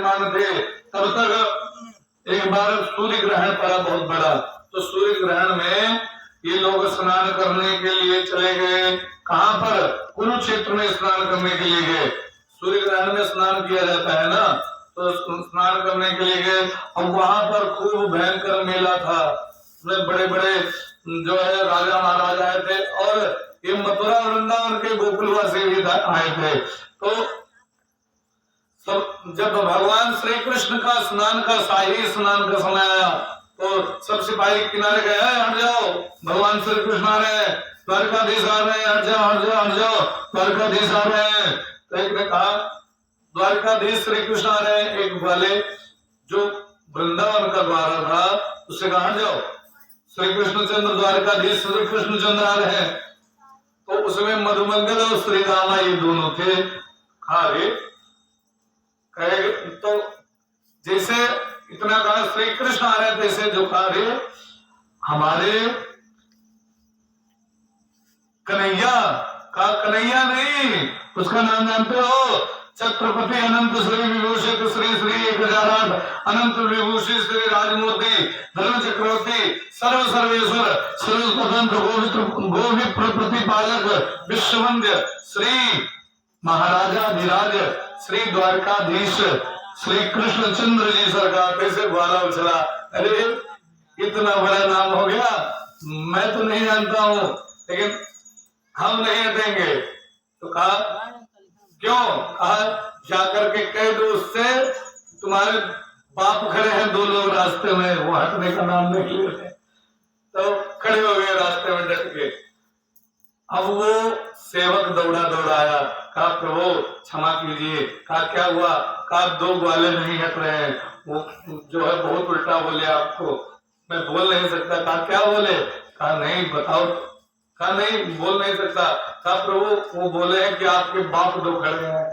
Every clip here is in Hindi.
विराजमान थे तब तक एक बार सूर्य ग्रहण पड़ा बहुत बड़ा। तो सूर्य ग्रहण में ये लोग स्नान करने के लिए चले गए। कहाँ पर? कुरुक्षेत्र में स्नान करने के लिए गए। सूर्य ग्रहण में स्नान किया जाता है ना, तो स्नान करने के लिए गए। अब वहां पर खूब भयंकर मेला था, उसमें बड़े बड़े जो है राजा महाराजा आए थे और ये मथुरा वृंदावन के गोकुलवासी भी आए थे। तो सब जब भगवान श्री कृष्ण का स्नान का शाही स्नान का समय आया तो सब सिपाही किनारे गए, हट जाओ, भगवान श्री कृष्ण आ रहे हैं, द्वारकाधीश आ रहे हैं, हट जाओ हट जाओ हट जाओ, द्वारकाधीश आ रहे हैं। तो एक ने कहा द्वारकाधीश श्री कृष्ण आ रहे हैं। एक वाले जो वृंदावन का द्वारा था उससे कहा हट जाओ, श्री कृष्णचंद्र द्वारकाधीश श्री कृष्णचंद्र आ रहे हैं। तो उसमें मधुमंगल और श्री रामा ये दोनों थे। अरे कहे तो जैसे इतना कहा श्री कृष्ण आ रहे थे, जैसे जो कहा रे हमारे कन्हैया का, कन्हैया नहीं, उसका नाम जानते हो? छत्रपति अनंत श्री विभूषित श्री श्री 1008 अनंत विभूषित श्री राजमूर्ति धर्म चक्रवर्ती सर्व सर्वेश्वर सर्वस्वतंत्र गोवित्र प्रतिपालक विश्ववंद्य श्री महाराजाधिराज श्री द्वारकाधीश श्री कृष्णचंद्र जी सरकार। कैसे ग्वाला उछला, अरे इतना बड़ा नाम हो गया, मैं तो नहीं जानता हूँ लेकिन हम नहीं हटेंगे। तो कहा क्यों? कहा जाकर के कह दो उससे तुम्हारे बाप खड़े हैं दो लोग रास्ते में, वो हटने का नाम नहीं ले रहे। तो खड़े हो गए रास्ते में डट के। अब वो सेवक दौड़ा दौड़ाया, कहा प्रभु क्षमा कीजिए। कहा क्या हुआ? कहा दो ग्वाले नहीं हट रहे हैं, वो जो है बहुत उल्टा बोले आपको, मैं बोल नहीं सकता। कहा क्या बोले? कहा नहीं बताओ। कहा नहीं बोल नहीं सकता। कहा प्रभु वो बोले हैं कि आपके बाप दो खड़े हैं।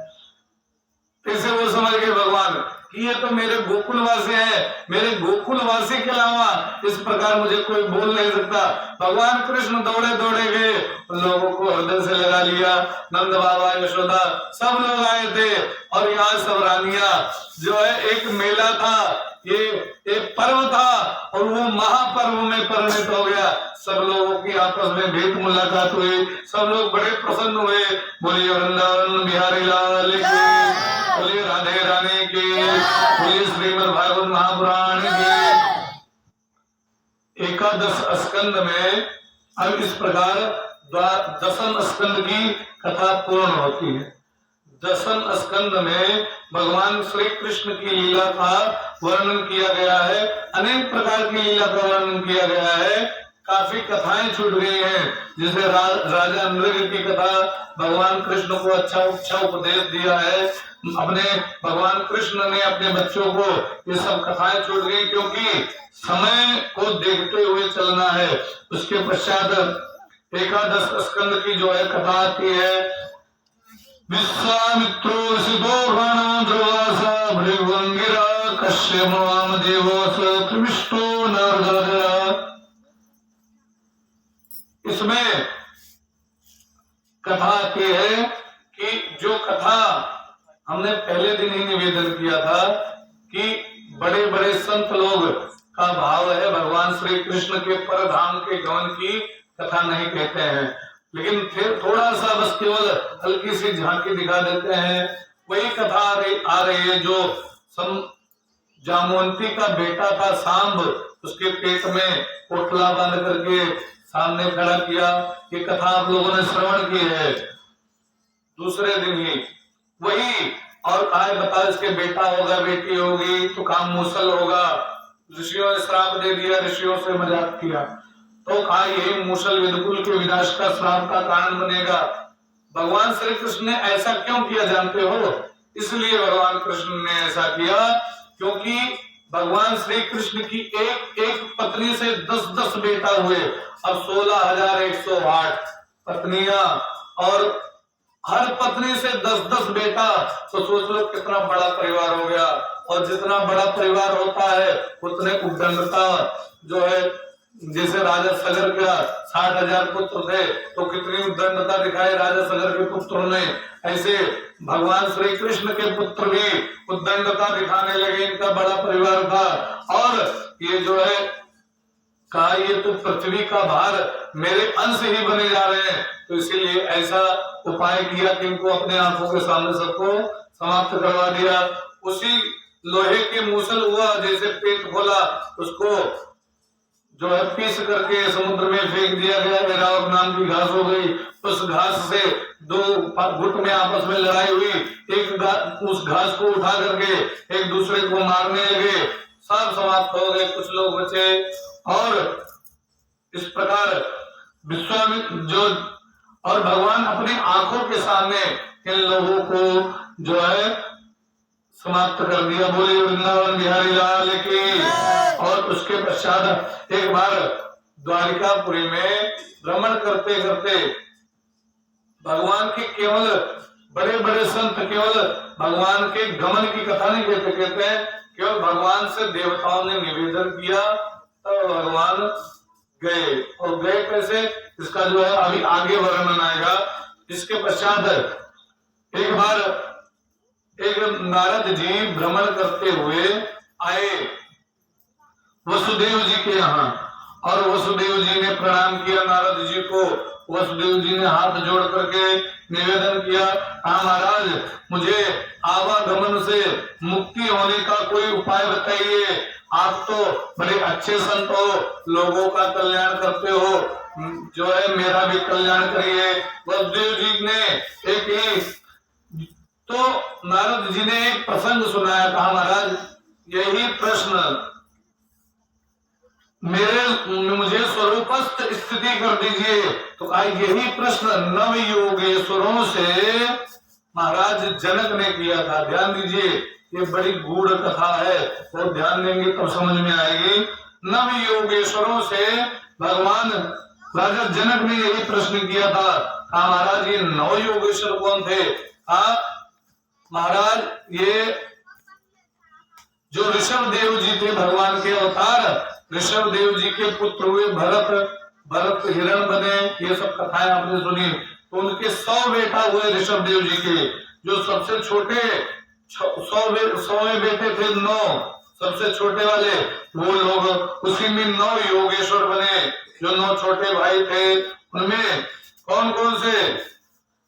कैसे वो समझ गए भगवान कि ये तो मेरे गोकुलवासी हैं, मेरे गोकुलवासी के अलावा इस प्रकार मुझे कोई बोल नहीं सकता। भगवान कृष्ण दौड़े दौड़े गए, लोगों को हृदय से लगा लिया। नंद बाबा यशोदा सब लोग आए थे और यहाँ सब रानियां जो है, एक मेला था, ये एक पर्व था और वो महापर्व में परिणत हो गया। सब लोगों की आपस में भेंट मुलाकात हुई, सब लोग बड़े प्रसन्न हुए। बोलिए वृंदावन बिहारी लाल की, बोलिए राधे रानी की, बोलिए श्रीमद् भागवत महापुराण की। एकादश स्कंद में अब इस प्रकार दशम स्कंद की कथा पूर्ण होती है। दशम स्कंद में भगवान श्री कृष्ण की लीला का वर्णन किया गया है, अनेक प्रकार की लीला का वर्णन किया गया है। काफी कथाएं छूट गई हैं, जैसे राजा नृग की कथा, भगवान कृष्ण को अच्छा उपदेश दिया है अपने, भगवान कृष्ण ने अपने बच्चों को, ये सब कथाएं छूट गई क्योंकि समय को देखते हुए चलना है। उसके पश्चात एकादश स्कंद की जो है कथा आती है। विश्वामित्रो सिद्धो ध्रुवासा भृगुंगिरा कश्यप वामदेवो त्रिविष्टो नरदरा। इसमें कथा आती है कि जो कथा हमने पहले दिन ही निवेदन किया था कि बड़े बड़े संत लोग का भाव है भगवान श्री कृष्ण के परधाम के गमन की कथा नहीं कहते हैं, लेकिन फिर थोड़ा सा बस केवल हल्की सी झांकी दिखा देते हैं। वही कथा आ रही है जो जामवंती का बेटा था सांब, उसके पेट में पोटला बांध करके सामने खड़ा किया। ये कथा आप लोगों ने श्रवण की है दूसरे दिन ही। वही और कहा बता इसके बेटा होगा बेटी होगी तो काम मूसल होगा। ऋषियों ने श्राप दे दिया, ऋषियों से मजाक किया तो कहा यही मूसल विदुकुल के विनाश का श्राप का कारण बनेगा। भगवान श्री कृष्ण ने ऐसा क्यों किया जानते हो? इसलिए भगवान कृष्ण ने ऐसा किया क्योंकि भगवान श्री कृष्ण की एक एक पत्नी से 10-10 बेटा हुए। अब 16,108 पत्नियां और हर पत्नी से 10-10 बेटा, तो सोच लो कितना बड़ा परिवार हो गया। और जितना बड़ा परिवार होता है उतने उद्दंडता जो है जैसे राजा सगर का 60,000 पुत्र थे तो कितनी उद्दंडता दिखाई राजा सगर के पुत्रों ने, ऐसे भगवान श्री कृष्ण के पुत्र भी उद्दंडता दिखाने लगे। इनका बड़ा परिवार था और ये जो है कहा ये तो पृथ्वी का भार मेरे अंश ही बने जा रहे हैं, तो इसीलिए ऐसा उपाय किया कि इनको अपने आंखों के सामने सबको समाप्त करवा दिया। उसी लोहे के मूसल हुआ, जैसे पेट खोला उसको जो है पीस करके समुद्र में फेंक दिया गया, ऐरावत नाम की घास हो गई। उस घास से दो गुट में आपस में लड़ाई हुई, उस घास को उठा करके एक दूसरे को मारने लगे, सब समाप्त हो गए, कुछ लोग बचे। और इस प्रकार विश्वामित्र जो और भगवान अपनी आंखों के सामने इन लोगों को जो है समाप्त कर दिया। बोले वृंदावन बिहारी लाल की। और उसके पश्चात एक बार द्वारिकापुरी में भ्रमण करते करते भगवान के केवल बड़े बड़े संत केवल भगवान के गमन की कथा नहीं कहते, कहते हैं केवल भगवान से देवताओं ने निवेदन किया तब भगवान गए। और गए कैसे, इसका जो है अभी आगे वर्णन आएगा। इसके पश्चात एक बार एक नारद जी भ्रमण करते हुए आए वसुदेव जी के यहाँ, और वसुदेव जी ने प्रणाम किया नारद जी को। वसुदेव जी ने हाथ जोड़ करके निवेदन किया, हाँ महाराज मुझे आवागमन से मुक्ति होने का कोई उपाय बताइए। आप तो बड़े अच्छे संत हो, लोगों का कल्याण करते हो, जो है मेरा भी कल्याण करिए। वसुदेव जी ने एक ही तो नारद जी ने एक प्रसंग सुनाया, कहा महाराज यही प्रश्न मुझे स्वरूपस्थ स्थिति कर दीजिए। तो कहा यही प्रश्न नव योगेश्वरों से महाराज जनक ने किया था। ध्यान दीजिए, ये बड़ी गूढ़ कथा है और ध्यान देंगे तब समझ में आएगी। नव योगेश्वरों से भगवान राजा जनक ने यही प्रश्न किया था। कहा महाराज ये नव योगेश्वर कौन थे? महाराज ये जो ऋषभ देव जी थे भगवान के अवतार, ऋषभ देव जी के पुत्र हुए भरत हिरण बने, ये सब कथाएं आपने सुनी। तो उनके 100 बेटा हुए ऋषभ देव जी के। जो सबसे छोटे 100 बेटे थे 9, सबसे छोटे वाले वो लोग, उसी में 9 योगेश्वर बने। जो 9 छोटे भाई थे उनमें कौन कौन से?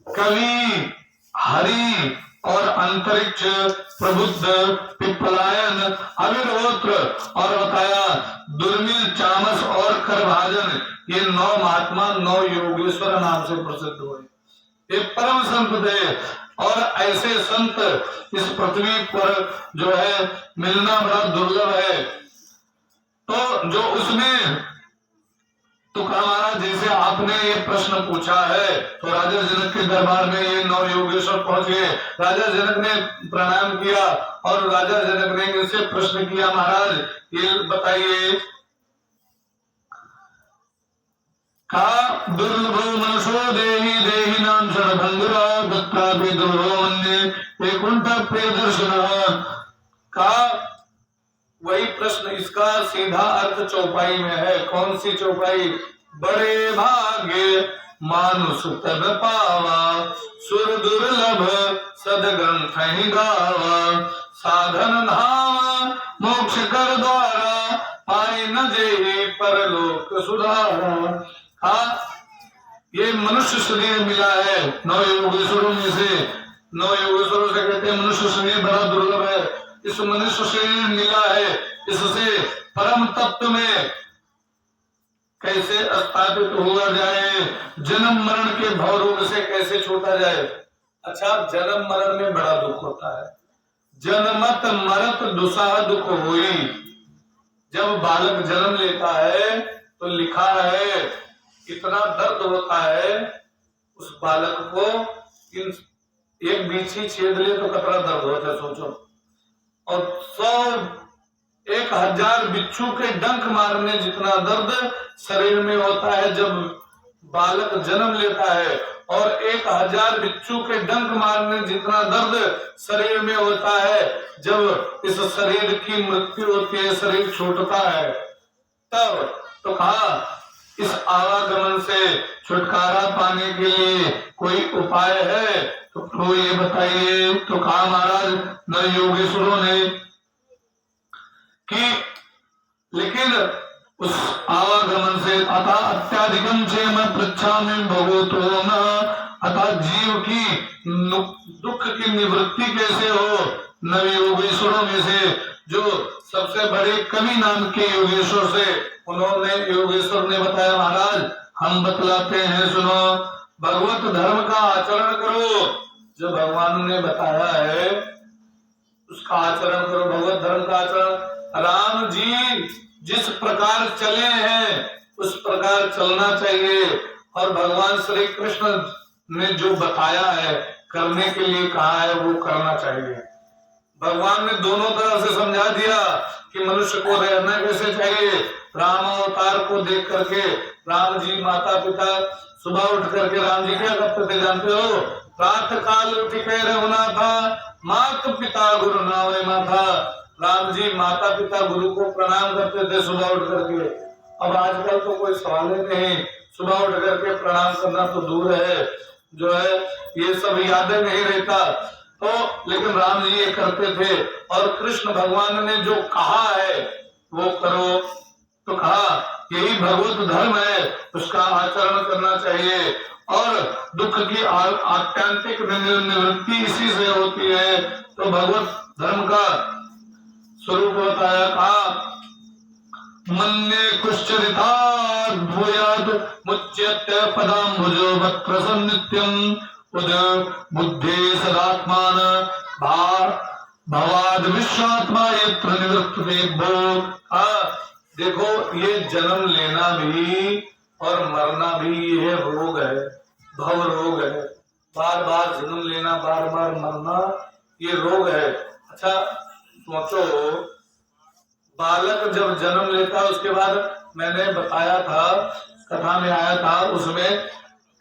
कवि, हरि और अंतरिक्ष, प्रबुद्ध, पिप्पलायन, अविर्होत्र और बताया दुर्मिल, चामस और करभाजन, ये 9 महात्मा 9 योगेश्वर नाम से प्रसिद्ध हुए। ये परम संत थे और ऐसे संत इस पृथ्वी पर जो है मिलना बड़ा दुर्लभ है। तो जो उसमें तो कहा महाराज जैसे आपने ये प्रश्न पूछा है, तो राजा जनक के दरबार में ये 9 योगेश्वर पहुंच गए। राजा जनक ने प्रणाम किया और राजा जनक ने इनसे प्रश्न किया, महाराज ये बताइए, का दुर्लभो मनुष्यो देहि देहि नाम क्षणभंगुरा दत्ता भी दुर्लभो मन्ये वैकुंठ प्रियदर्शनः। का वही प्रश्न, इसका सीधा अर्थ चौपाई में है। कौन सी चौपाई? बड़े भाग्य मानुष तब पावा, सुर दुर्लभ सदग्रंथ ही गावा, साधन धाम मोक्ष कर द्वारा, पाए न जेहि परलोक सुधारा। ये मनुष्य शरीर मिला है 9 योगेश्वरों में से। 9 योगेश्वरों से कहते हैं मनुष्य शरीर बड़ा दुर्लभ है। इस मनुष्य शरीर मिला है, इससे परम तत्व में कैसे स्थापित हुआ जाए, जन्म मरण के भवरोग से कैसे छूटा जाए। अच्छा, जन्म मरण में बड़ा दुख होता है। जन्मत मरत दुसाह दुख हुई। जब बालक जन्म लेता है तो लिखा है कितना दर्द होता है उस बालक को। एक बीछी छेद ले तो कितना दर्द होता है सोचो। और 1,000 बिच्छू के डंक मारने जितना दर्द शरीर में होता है जब बालक जन्म लेता है, और 1,000 बिच्छू के डंक मारने जितना दर्द शरीर में होता है जब इस शरीर की मृत्यु होती है, शरीर छूटता है। तब तो कहा इस आवागमन से छुटकारा पाने के लिए कोई उपाय है तो प्रभु ये बताइए। तो कहा महाराज नर योगेश्वरों ने कि लेकिन उस आवागमन से अतः अत्याधिकम से मैं पृच्छामि भगवतो न, अतः जीव की दुख की निवृत्ति कैसे हो। नव योगेश्वरों में से जो सबसे बड़े कवि नाम के योगेश्वर से उन्होंने योगेश्वर ने बताया महाराज हम बतलाते हैं सुनो, भगवत धर्म का आचरण करो। जो भगवान ने बताया है उसका आचरण करो, भगवत धर्म का आचरण। राम जी जिस प्रकार चले हैं उस प्रकार चलना चाहिए, और भगवान श्री कृष्ण ने जो बताया है करने के लिए कहा है वो करना चाहिए। भगवान ने दोनों तरफ से समझा दिया कि मनुष्य को रहना कैसे चाहिए। राम अवतार को देख करके राम जी माता पिता सुबह उठ करके राम जी क्या करते थे जानते हो, प्रातः काल उठ के रहना था माता पिता गुरु नावे माथा। राम जी माता पिता गुरु को प्रणाम करते थे सुबह उठ करके। अब आजकल तो कोई सवाल ही नहीं, सुबह उठ करके प्रणाम करना तो दूर है, जो है ये सब यादें नहीं रहता। तो लेकिन राम जी ये करते थे, और कृष्ण भगवान ने जो कहा है वो करो। तो कहा यही भगवत धर्म है, उसका आचरण करना चाहिए, और दुख की आत्यंतिक निवृत्ति इसी से होती है। तो भगवत धर्म का स्वरूप बताया। कहा मन्ये कुश्चरितात् भूयात् मुच्यते पदाम्बुजो वक्त्रसं नित्यं उद बुद्धि सदात्मान भवाद विश्वात्मा यत्र निवृत्ते भो। देखो ये जन्म लेना भी और मरना भी ये रोग है, भव रोग है। बार बार जन्म लेना बार बार मरना ये रोग है। अच्छा सोचो, बालक जब जन्म लेता है उसके बाद मैंने बताया था कथा में आया था उसमें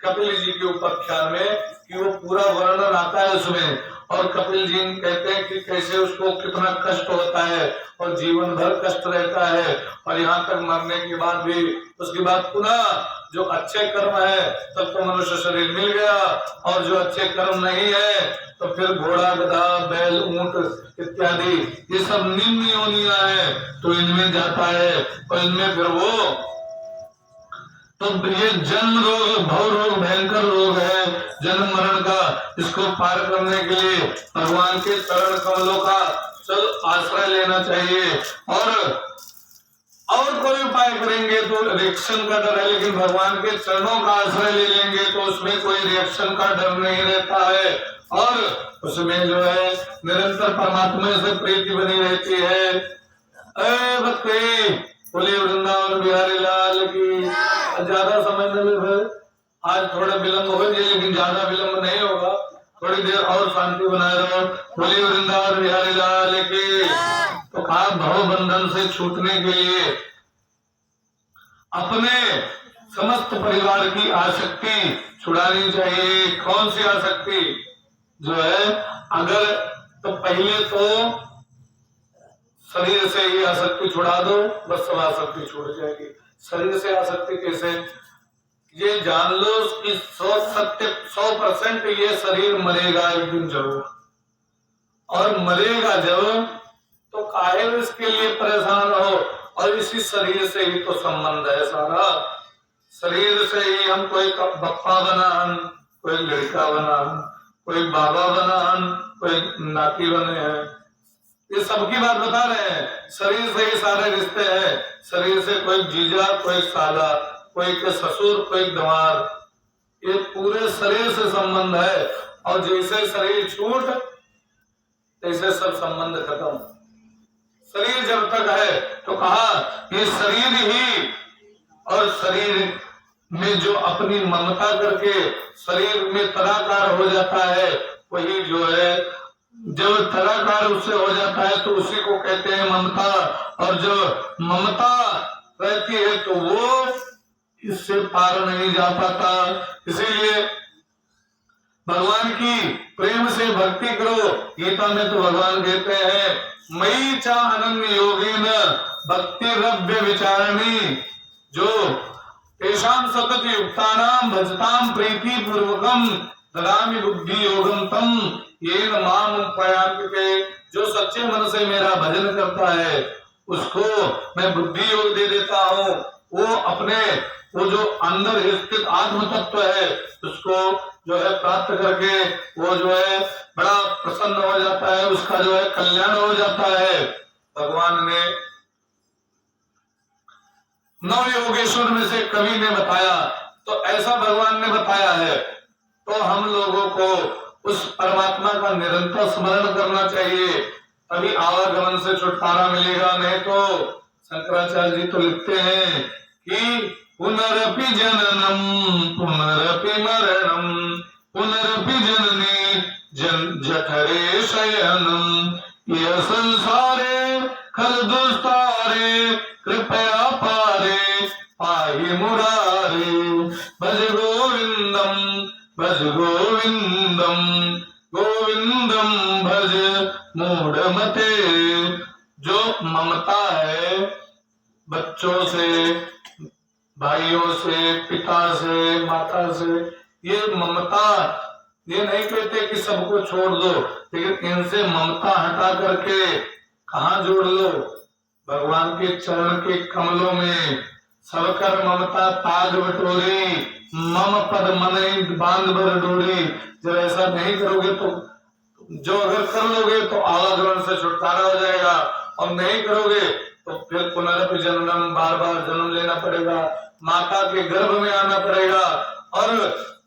कपिल जी के उपाख्यान में कि वो पूरा वर्णन आता है उसमें, और कपिल जी कहते हैं कि कैसे उसको कितना कष्ट होता है और जीवन भर कष्ट रहता है, और यहाँ तक मरने के बाद भी उसके बाद पुनः जो अच्छे कर्म है तब तो मनुष्य शरीर मिल गया, और जो अच्छे कर्म नहीं है तो फिर घोड़ा गधा बैल ऊंट इत्यादि ये सब निम्न योनियां है तो इनमें जाता है, और इनमें फिर वो तो ये जन्म रोग भव रोग भयंकर रोग है जन्म मरण का। इसको पार करने के लिए भगवान के चरण कमलों का चल आश्रय लेना चाहिए, और कोई उपाय करेंगे तो रिएक्शन का डर है, लेकिन भगवान के चरणों का आश्रय ले लेंगे तो उसमें कोई रिएक्शन का डर नहीं रहता है, और उसमें जो है निरंतर परमात्मा से प्रीति बनी रहती है। बोले वृंदावन बिहारी लाल की। ज्यादा समय में आज थोड़ा विलम्ब हो जाए, लेकिन ज्यादा विलम्ब नहीं होगा, थोड़ी देर और शांति बनाए रहो। बोले वृंदावन बिहारी लाल की। तो कहा भव बंधन से छूटने के लिए अपने समस्त परिवार की आसक्ति छुड़ानी चाहिए। कौन सी आसक्ति जो है, अगर तो पहले तो शरीर से ही आसक्ति छुड़ा दो, बस सब आसक्ति छूट जाएगी। शरीर से आसक्ति कैसे, ये जान लो कि 100% ये शरीर मरेगा एक दिन जरूर, और मरेगा जब तो काहे इसके लिए परेशान हो, और इसी शरीर से ही तो संबंध है सारा। शरीर से ही हम कोई बप्पा बना, कोई लड़का बना, कोई बाबा बना, कोई नाती बने हैं, ये सबकी बात बता रहे हैं। शरीर से ही सारे रिश्ते हैं, शरीर से कोई जीजा, कोई साला, कोई के ससुर, कोई दमार, ये पूरे शरीर से संबंध है, और जैसे शरीर छूट तैसे सब संबंध खत्म। शरीर जब तक है तो कहा ये शरीर ही, और शरीर में जो अपनी ममता करके शरीर में तदाकार हो जाता है वही जो है, जब तदाकार उससे हो जाता है तो उसी को कहते हैं ममता, और जो ममता रहती है तो वो इससे पार नहीं जा पाता। इसीलिए भगवान की प्रेम से भक्ति करो। गीता में तो भगवान कहते हैं मयि च अनन्य योगेन भक्ति रव्य विचारणी जो तेषां सतत युक्तानां भजतां प्रीति पूर्वकम ददामि बुद्धि योगम तम येन माम उपयान्ति ते। जो सच्चे मन से मेरा भजन करता है उसको मैं बुद्धि योग दे देता हूँ। वो अपने वो जो अंदर स्थित आत्म तत्व है उसको जो है प्राप्त करके वो जो है बड़ा प्रसन्न हो जाता है, उसका जो है कल्याण हो जाता है। भगवान ने नव योगेश्वर में से कवि ने बताया, तो ऐसा भगवान ने बताया है, तो हम लोगों को उस परमात्मा का निरंतर स्मरण करना चाहिए, तभी आवागमन से छुटकारा मिलेगा। नहीं तो शंकराचार्य जी तो लिखते हैं कि पुनरपि जननम पुनरपि मरणम पुनरपि जननी जठरे शयनम यह संसारे खल दुस्तारे कृपया पारे पाहि मुरारे भज गोविंदम भज गोविंदम गोविंदम भज मूढ़मते। जो ममता है बच्चों से, भाइयों से, पिता से, माता से, ये ममता, ये नहीं कहते कि सबको छोड़ दो, लेकिन इनसे ममता हटा करके कहाँ जोड़ लो? भगवान के चरण के कमलों में। सबकर ममता ताज बटोरी मम पद मन बांध भर डोरी। जब ऐसा नहीं करोगे तो जो अगर कर लोगे तो आवागमन से छुटकारा हो जाएगा, और नहीं करोगे तो फिर पुनरपि जन्म, बार बार जन्म लेना पड़ेगा, माता के गर्भ में आना पड़ेगा। और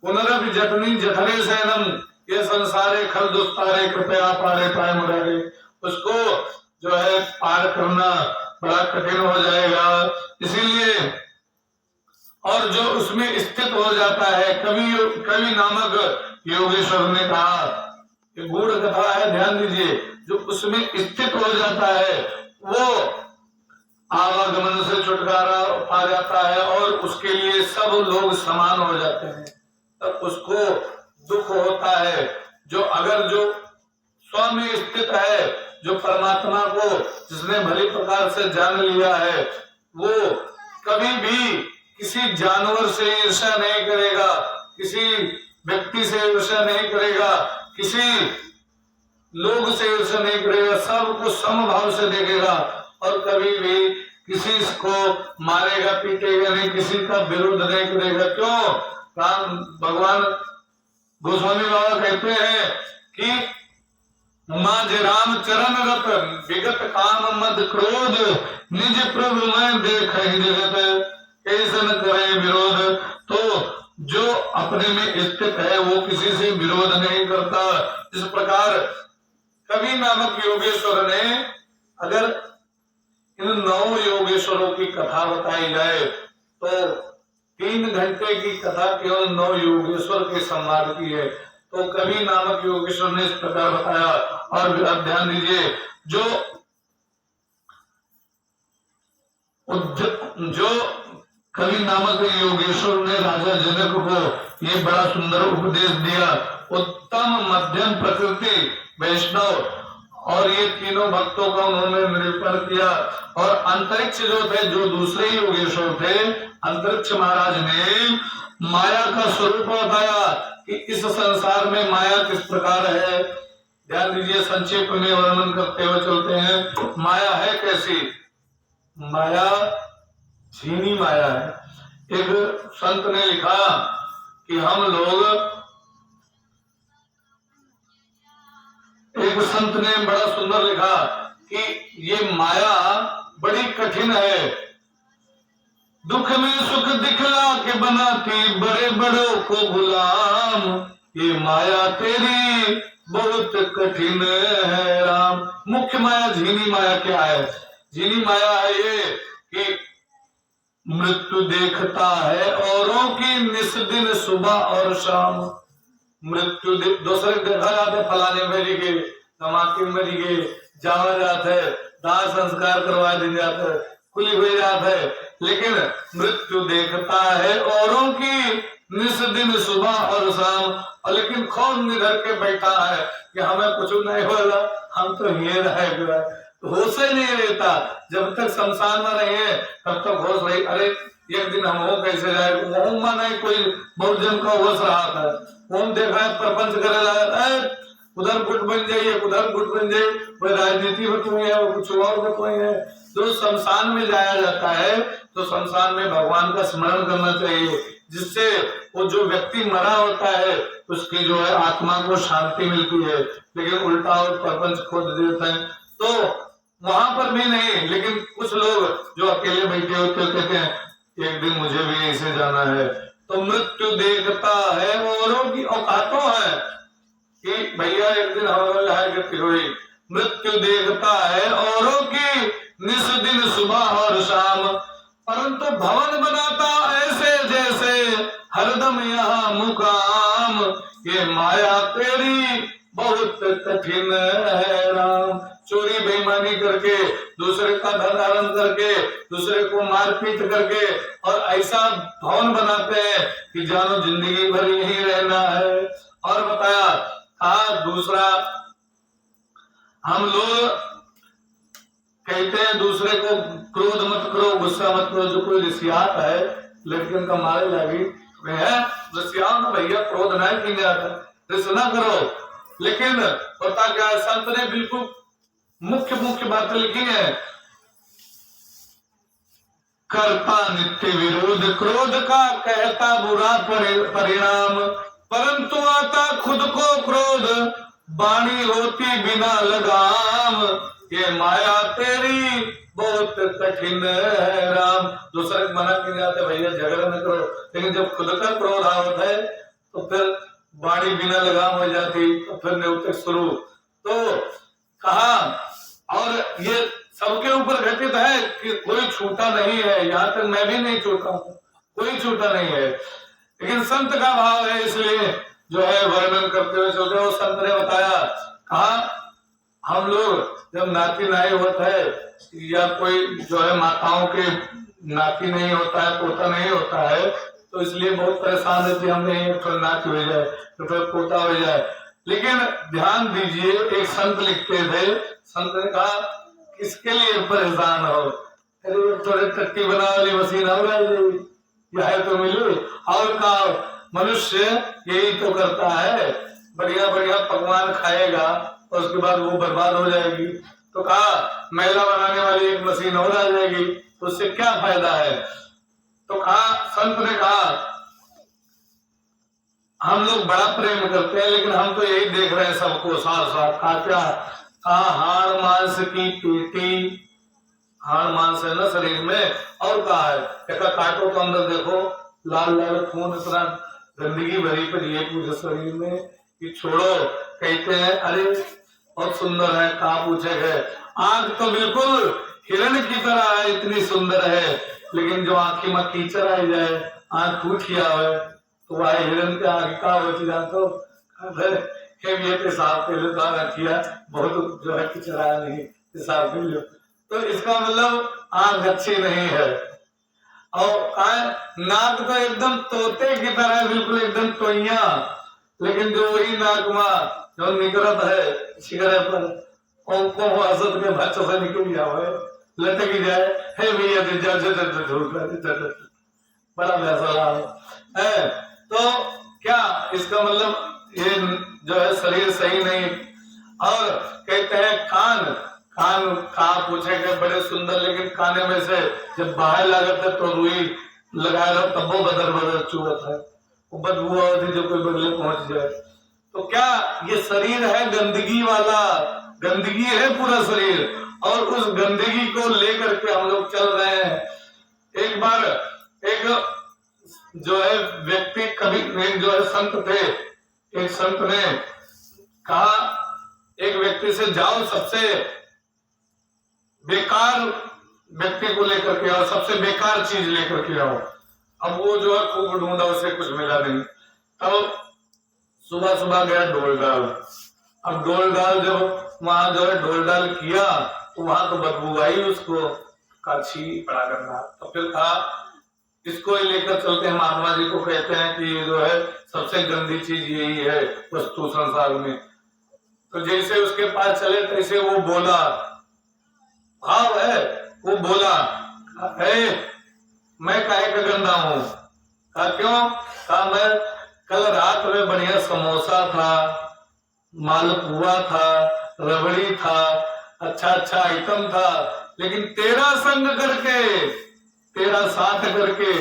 पुनरपि जठनी जठरे शयनम ये संसारे खल दुस्तारे कृपया पारे पाए मुरारे, उसको जो है पार करना बड़ा कठिन हो जाएगा। इसीलिए और जो उसमें स्थित हो जाता है, कवि नामक योगेश्वर ने कहा, ये गूढ़ कथा है, ध्यान दीजिए, जो उसमें स्थित हो जाता है वो आवागमन से छुटकारा पा जाता है और उसके लिए सब लोग समान हो जाते हैं। तब उसको दुख होता है। जो अगर जो स्व में स्थित है, जो परमात्मा को जिसने भली प्रकार से जान लिया है, वो कभी भी किसी जानवर से ईर्ष्या नहीं करेगा, किसी व्यक्ति से ईर्ष्या नहीं करेगा, किसी लोग से ईर्ष्या नहीं करेगा, सबको समभाव से देखेगा और कभी भी किसी को मारेगा पीटेगा नहीं, किसी का विरोध नहीं करेगा। क्यों? राम भगवान गोस्वामी बाबा कहते हैं कि माज राम चरण रत विगत काम मद क्रोध निज प्रभु मैं देख जगत कैसे न करे विरोध। तो जो अपने में स्थित है वो किसी से विरोध नहीं करता। इस प्रकार कवि नामक योगेश्वर ने, अगर इन 9 योगेश्वरों की कथा बताई जाए तो 3 घंटे की कथा केवल 9 योगेश्वर के संवाद की है। तो कवि नामक योगेश्वर ने इस प्रकार बताया। और अब ध्यान दीजिए, जो कवि नामक योगेश्वर ने राजा जनक को ये बड़ा सुंदर उपदेश दिया, उत्तम मध्यम प्रकृति वैष्णव, और ये तीनों भक्तों का उन्होंने निरूपण किया। और अंतरिक्ष जो थे, जो दूसरे योगेश्वर थे, अंतरिक्ष महाराज ने माया का स्वरूप बताया कि इस संसार में माया किस प्रकार है। ध्यान दीजिए, संक्षेप में वर्णन करते हुए चलते हैं। माया है कैसी? माया झीनी माया है। एक संत ने लिखा कि एक संत ने बड़ा सुंदर लिखा कि ये माया बड़ी कठिन है, दुख में सुख दिखला के बनाती बड़े बड़ों को गुलाम, ये माया तेरी बहुत कठिन है राम। मुख्य माया झीनी माया क्या है? झीनी माया है ये कि मृत्यु देखता है औरों की निस दिन सुबह और शाम। मृत्यु दूसरे देखा जाते, फलाने मरी गए, तमाके मरी गए, जावा जाते, दाह संस्कार करवा दी जाते, कुली हुई जाते है, लेकिन मृत्यु देखता है औरों की निस दिन सुबह और शाम, और लेकिन खौफ निधर के बैठा है कि हमें कुछ नहीं होगा, हम तो ये रहेगा। होश ही नहीं रहता। जब तक शमशान में रहिए तब तक होश रही। अरे एक दिन हम हो कैसे जाए, ओम में नहीं कोई बहुत जन का होश रहा था, ओम देखा है प्रपंच करे लगा, उधर गुट बन जाइए, उधर गुट बन जाइए, कोई राजनीति बतवाई है, वो कुछ और बतवाई है। जो शमशान में जाया जाता है तो शमशान में भगवान का स्मरण करना चाहिए, जिससे वो जो व्यक्ति मरा होता है उसकी जो है आत्मा को शांति मिलती है। लेकिन उल्टा और प्रपंच खोद देते हैं तो वहां पर भी नहीं। लेकिन कुछ लोग जो अकेले बैठे होते कहते हैं एक दिन मुझे भी ऐसे जाना है, तो मृत्यु देखता है औरों की औकातों है कि भैया एक दिन हमारे मृत्यु देखता है औरों की निस दिन सुबह और शाम, परंतु भवन बनाता ऐसे जैसे हरदम यहाँ मुकाम। ये माया तेरी बहुत कठिन है राम। चोरी बेईमानी करके, दूसरे का धन हरण करके, दूसरे को मारपीट करके और ऐसा भवन बनाते हैं कि जानो जिंदगी भर यही रहना है। और बताया दूसरा, हम लोग कहते हैं दूसरे को क्रोध मत करो, गुस्सा मत करो। जो कोई ऋषियात है लड़कियों का मारे लगी है ऋषियात ना भैया, क्रोध ना की जाता ना करो। लेकिन पता क्या है, संत ने बिल्कुल मुख्य मुख्य बातें लिखी है। करता नित्य विरोध क्रोध का, कहता बुरा परिणाम, परंतु आता खुद को क्रोध, वाणी होती बिना लगाम। ये माया तेरी बहुत कठिन है राम। दूसरे को मना किया जाता है भैया झगड़ा न करो, लेकिन जब खुद का क्रोध आवत है तो फिर वाणी बिना लगाम हो जाती, तो फिर निवृत्ति शुरू। तो कहा और ये सबके ऊपर घटित है कि कोई छूटा नहीं है, यहाँ तक मैं भी नहीं छूटा हूँ, कोई छूटा नहीं है। लेकिन संत का भाव है, इसलिए जो है वर्णन करते हुए चलते। वो संत ने बताया, कहा हम लोग जब नाती नाई होता है या कोई जो है माताओं के नाती नहीं होता है, पोता नहीं होता है, तो इसलिए बहुत परेशान रहती है, हमने एक नाती हो जाए तो पोता हो जाए। लेकिन ध्यान दीजिए, एक संत लिखते थे, संत ने कहा किसके लिए परेशान हो, अरे थोड़े टट्टी बना वाली मशीन हो रही तो मिली। और कहा मनुष्य यही तो करता है, बढ़िया बढ़िया पकवान खाएगा और उसके बाद वो बर्बाद हो जाएगी। तो कहा मैला बनाने वाली एक मशीन और आ जाएगी, तो उससे क्या फायदा है। तो कहा संत ने कहा हम लोग बड़ा प्रेम करते हैं, लेकिन हम तो यही देख रहे हैं सबको साथ साथ। क्या हाड़ मांस की पेटी, हाड़ मांस है ना शरीर में, और कहा है काटो तो अंदर देखो लाल लाल खून, इतना गंदगी भरी पड़ी है पूरे शरीर में कि छोड़ो। कहते हैं अरे बहुत सुंदर है, कहा पूछे गए। आंख तो बिल्कुल हिरण की तरह है, इतनी सुंदर है, लेकिन जो आंखी में कीचड़ आ जाए, आंख उठ गया है, तो वह हिरण के आगे का होती जातो पेशाब के लिए रखिया बहुत जो है कीचड़ा नहीं, पेशाब के लिए। तो इसका मतलब आंख अच्छी नहीं है। और नाक तो एकदम तोते की तरह है, बिल्कुल एकदम टोइया, लेकिन जो वही नाक में जो निकलत है शिखर पर को असद के बच्चों से निकल जाए, लटक जाए, हे भैया बड़ा मसला है। तो क्या इसका मतलब ये जो है शरीर सही नहीं। और कहते हैं कान, कान कहा पूछे गए बड़े सुंदर, लेकिन काने में से जब बाहर लागत है तो रुई लगा लो तब वो बदर बदर चुहत है, वो बदबू होती जो कोई बदले पहुंच जाए। तो क्या ये शरीर है गंदगी वाला, गंदगी है पूरा शरीर, और उस गंदगी को लेकर के हम लोग चल रहे हैं। एक बार एक जो है व्यक्ति, कभी एक जो है संत थे, एक संत ने कहा एक व्यक्ति से जाओ सबसे बेकार व्यक्ति को लेकर के आओ, सबसे बेकार चीज लेकर के आओ। अब वो जो है खूब ढूंढा, उसे कुछ मिला नहीं। तो सुबह सुबह गया ढोल डाल। अब ढोल डाल जब वहां जो है ढोल डाल किया तो वहां तो बदबू आई उसको, काछी पड़ा करना। तो फिर कहा इसको ही लेकर चलते हैं, महात्मा जी को कहते हैं कि जो है सबसे गंदी चीज यही है वस्तु संसार में। तो जैसे उसके पास चले तैसे वो बोला वो बोला, मैं काहे का गंदा हूँ? कहा क्यों? कहा मैं कल रात में बढ़िया समोसा था, मालपुआ था, रबड़ी था, अच्छा अच्छा आइटम था, लेकिन तेरा संग करके, तेरा साथ करके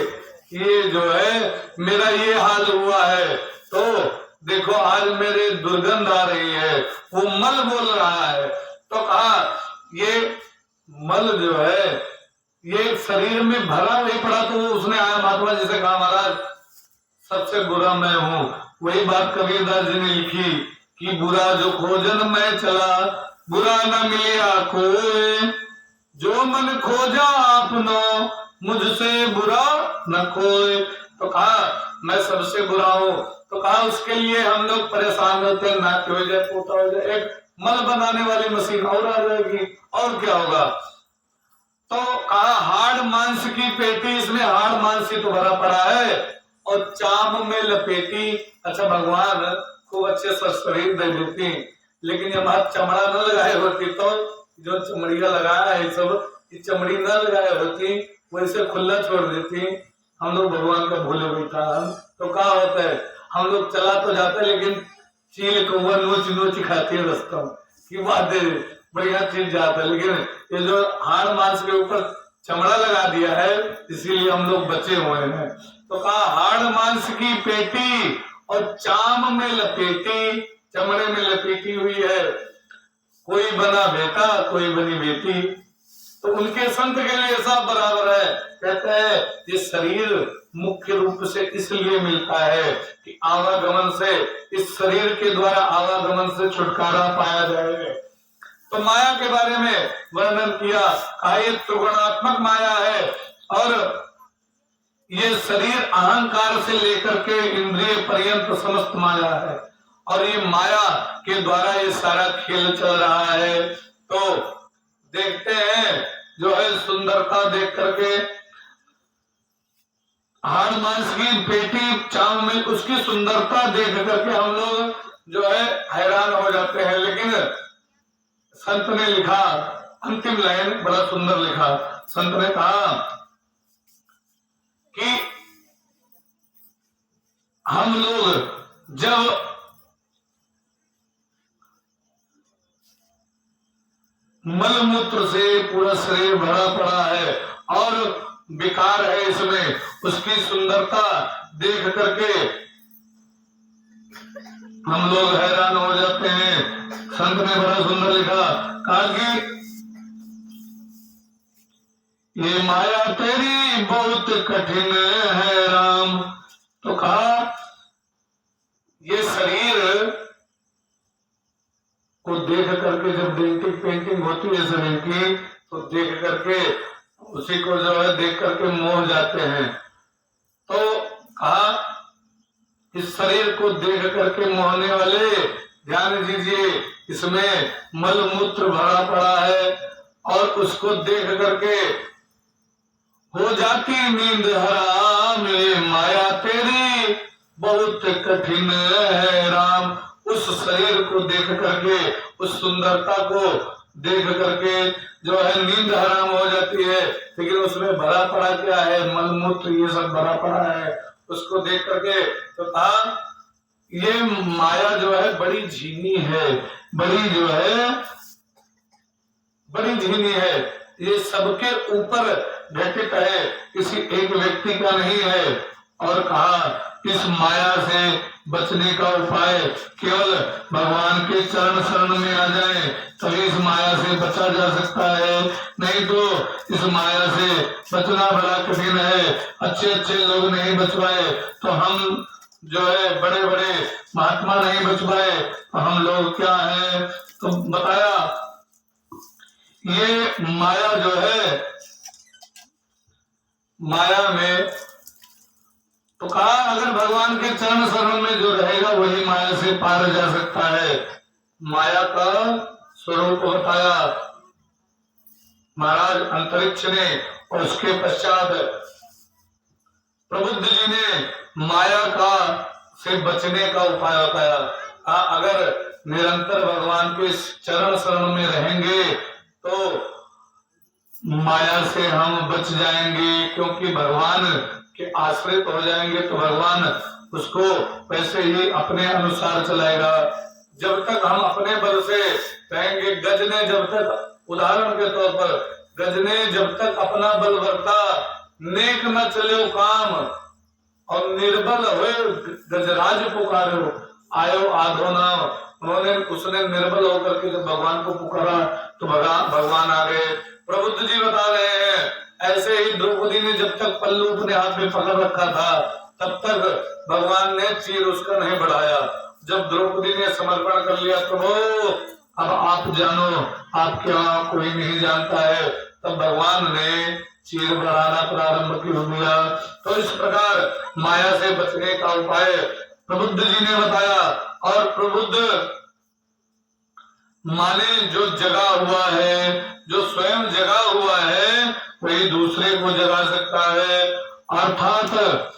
ये जो है मेरा ये हाल हुआ है। तो देखो आज मेरे दुर्गंध आ रही है। वो मल बोल रहा है। तो कहा ये मल जो है ये शरीर में भरा नहीं पड़ा। तो उसने आया महात्मा जी से कहा, महाराज सबसे बुरा मैं हूँ। वही बात कबीरदास जी ने लिखी कि बुरा जो खोजन मैं चला, बुरा न मिलिया कोई, जो मन खोजा आपनो, मुझसे बुरा न कोई। तो कहा मैं सबसे बुरा हूँ। तो कहा उसके लिए हम लोग परेशान रहते हैं, नाक हो जाए, पोता हो जाए, एक मल बनाने वाली मशीन और आ जाएगी, और क्या होगा। तो कहा हाड़ मांस की पेटी, इसमें हाड़ मांस ही तो भरा पड़ा है, और चाम में लपेटी। अच्छा भगवान खूब अच्छे से शरीर दे देती, लेकिन जब हाथ चमड़ा न लगाए होती, तो जो चमड़िया लगाया है सब, चमड़ी न लगाए होती, वैसे खुला छोड़ देती। हम लोग भगवान का भूले बैठा। तो क्या होता है, हम लोग चला तो जाते, लेकिन चील कौवा नोच नोच खाती है रास्ता की बात है, बढ़िया चीज जाता है। लेकिन ये जो हाड़ मांस के ऊपर चमड़ा लगा दिया है, इसीलिए हम लोग बचे हुए हैं। तो कहा हाड़ मांस की पेटी और चाम में लपेटी, चमड़े में लपेटी हुई है, कोई बना बेटा कोई बनी बेटी। तो उनके संत के लिए सब बराबर है। कहते हैं ये शरीर मुख्य रूप से इसलिए मिलता है कि आवागमन से, इस शरीर के द्वारा आवागमन से छुटकारा पाया जाए। तो माया के बारे में वर्णन किया, ये त्रिगुणात्मक माया है, और ये शरीर अहंकार से लेकर के इंद्रिय पर्यंत समस्त माया है, और ये माया के द्वारा ये सारा खेल चल रहा है। तो देखते हैं जो है सुंदरता देख करके, हाड़ मांस की पेटी चाम में उसकी सुंदरता देख करके हम लोग जो है हैरान हो जाते हैं। लेकिन संत ने लिखा अंतिम लाइन बड़ा सुंदर लिखा। संत ने कहा कि हम लोग जब मलमूत्र से पूरा शरीर भरा पड़ा है और विकार है इसमें, उसकी सुंदरता देख करके हम लोग हैरान हो जाते हैं। संत ने बड़ा सुंदर लिखा, कहा कि ये माया तेरी बहुत कठिन है राम। तो कहा ये शरीर को देख करके जब पेंटिंग होती है शरीर की, तो देख करके उसी को जो है देख करके मोह जाते हैं। तो कहा इस शरीर को देख करके मोहने वाले ध्यान दीजिए, इसमें मल मूत्र भरा पड़ा है, और उसको देख करके हो जाती नींद हराम। ये माया तेरी बहुत कठिन है राम। उस शरीर को देख करके, उस सुंदरता को देख करके जो है नींद हराम हो जाती है, लेकिन उसमें भरा पड़ा क्या है, मलमूत्र ये सब भरा पड़ा है। उसको देख करके तो कहा ये माया जो है बड़ी झीनी है, बड़ी जो है बड़ी झीनी है, ये सबके ऊपर घटित है, किसी एक व्यक्ति का नहीं है। और कहा इस माया से बचने का उपाय केवल भगवान के चरण शरण में आ जाए, तभी इस माया से बचा जा सकता है, नहीं तो इस माया से बचना बड़ा कठिन है। अच्छे अच्छे लोग नहीं बच पाए तो हम जो है बड़े बड़े महात्मा नहीं बच पाए तो हम लोग क्या है। तो बताया ये माया जो है, माया में तो कहा अगर भगवान के चरण शरण में जो रहेगा वही माया से पार जा सकता है। माया का स्वरूप बताया महाराज अंतरिक्ष ने, और उसके पश्चात प्रबुद्ध जी ने माया का से बचने का उपाय बताया। अगर निरंतर भगवान के चरण शरण में रहेंगे तो माया से हम बच जाएंगे, क्योंकि भगवान के आश्रित हो जाएंगे तो भगवान उसको वैसे ही अपने अनुसार चलाएगा। जब तक हम अपने बल से कहेंगे, गज ने जब तक, उदाहरण के तौर पर, गज ने जब तक अपना बल बरता, नेक न चले काम, और निर्बल हुए गजराज पुकारो, आयो आधो नाम। उसने निर्बल होकर के जब भगवान को पुकारा तो भगवान आ गए। प्रबुद्ध जी बता रहे हैं, ऐसे ही द्रौपदी ने जब तक पल्लू अपने हाथ में पकड़ रखा था, तब तक भगवान ने चीर उसका नहीं बढ़ाया। जब द्रौपदी ने समर्पण कर लिया, प्रभु अब आप जानो, आपके अलावा कोई नहीं जानता है, तब भगवान ने चीर बढ़ाना प्रारंभ कर दिया। तो इस प्रकार माया से बचने का उपाय प्रबुद्ध जी ने बताया। और प्रबुद्ध माने जो जगा हुआ है, जो स्वयं जगा हुआ है, वही दूसरे को जगा सकता है। अर्थात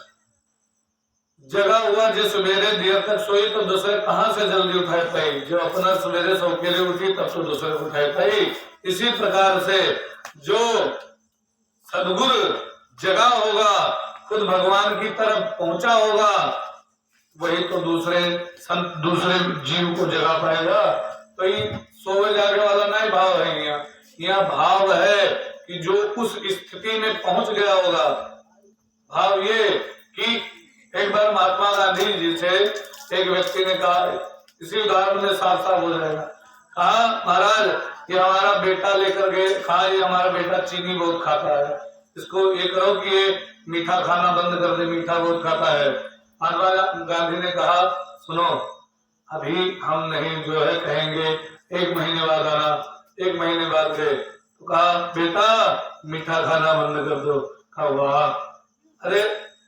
जगा हुआ जो सवेरे देर तक सोई तो दूसरे कहां से जल्दी उठाए पाई, जो अपना सवेरे सो के लिए उठी तब तो दूसरे को उठाए पाई। इसी प्रकार से जो सदगुरु जगा होगा, खुद भगवान की तरफ पहुंचा होगा, वही तो दूसरे जीव को जगा पाएगा। तो ये सोए जागे वाला नहीं भाव है, यहाँ भाव है कि जो उस स्थिति में पहुंच गया होगा। भाव ये कि एक बार महात्मा गांधी जी से एक व्यक्ति ने कहा, इसी उदाहरण में साफ साफ हो जाएगा, कहा महाराज ये हमारा बेटा लेकर गए, कहा ये हमारा बेटा चीनी बहुत खाता है, इसको ये करो कि ये मीठा खाना बंद कर दे, मीठा बहुत खाता है। महात्मा गांधी ने कहा, सुनो अभी हम नहीं जो है कहेंगे, 1 महीने बाद आना। 1 महीने बाद गए तो कहा, बेटा मीठा खाना बंद कर दो। कहा वाह, अरे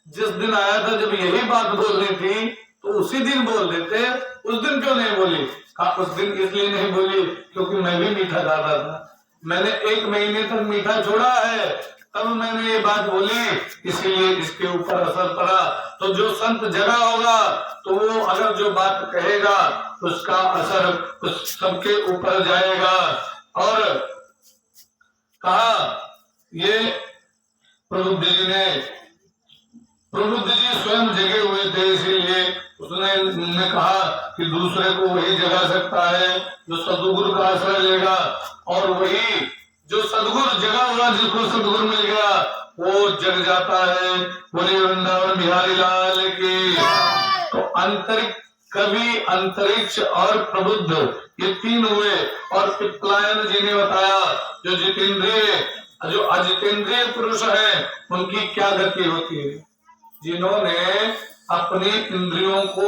जिस दिन आया था जब यही बात बोलनी थी तो उसी दिन बोल देते, उस दिन क्यों नहीं बोली? कहा उस दिन इसलिए नहीं बोली क्योंकि मैं भी मीठा खाता था, मैंने 1 महीने तक मीठा छोड़ा है, तब मैंने ये बात बोली, इसीलिए इसके ऊपर असर पड़ा। तो जो संत जगा होगा तो वो अगर जो बात कहेगा उसका असर उस सबके ऊपर जाएगा। और कहा ये प्रबुद्ध जी स्वयं जगे हुए थे, इसीलिए उसने कहा कि दूसरे को वही जगा सकता है जो सदगुरु का आश्रय लेगा। और वही जो सदगुरु जगा हुआ, जिसको सदगुरु मिल गया, वो जग जाता है। बोले वृंदावन बिहारी लाल की। तो कवि, अंतरिक्ष और प्रबुद्ध, ये 3 हुए। और पिप्पलायन जी ने बताया जो जितेंद्रिय, जो अजितेंद्रिय पुरुष है, उनकी क्या गति होती है। जिन्होंने अपनी इंद्रियों को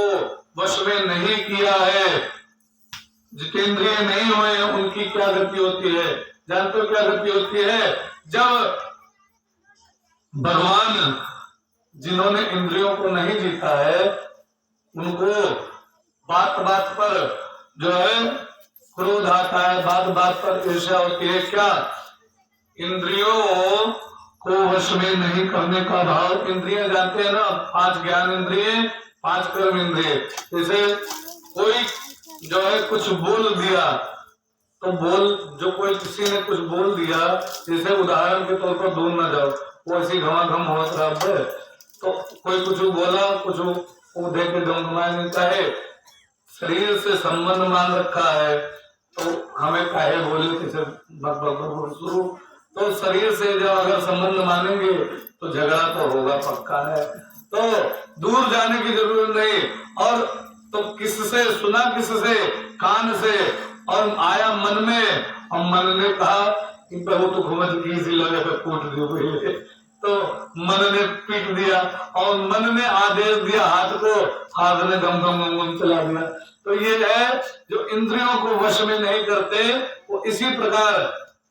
वश में नहीं किया है, जितेंद्रिय नहीं हुए, उनकी क्या गति होती है? जानते हो क्या गति होती है? जब भगवान, जिन्होंने इंद्रियों को नहीं जीता है, उनको बात बात पर जो है क्रोध आता है, बात बात पर ईर्ष्या होती है। क्या? इंद्रियों को वश में नहीं करने का भाव। इंद्रिय जानते हैं ना, 5 ज्ञान इंद्रिय, 5 कर्म इंद्रिय। जैसे कोई जो है कुछ बोल दिया तो जो कोई किसी ने कुछ बोल दिया, जैसे उदाहरण के तौर पर दूर न जाओ, वो ऐसी घमाघम हो रहा है, तो कोई कुछ बोला, कुछ वो दे के गमगमाया नहीं। चाहे शरीर से संबंध मान रखा है तो हमें काहे बोले किसे शुरू, तो शरीर से जब अगर संबंध मानेंगे तो झगड़ा तो होगा, पक्का है। तो दूर जाने की जरूरत नहीं। और तो किससे सुना, किससे? कान से। और आया मन में, और मन ने कहा कि प्रभु तो घुमत की सी लगे तो कूट दियो पहले, तो मन ने पीट दिया और मन ने आदेश दिया हाथ को, हाथ ने गम गम गम गम चला दिया। तो ये है जो इंद्रियों को वश में नहीं करते, वो इसी प्रकार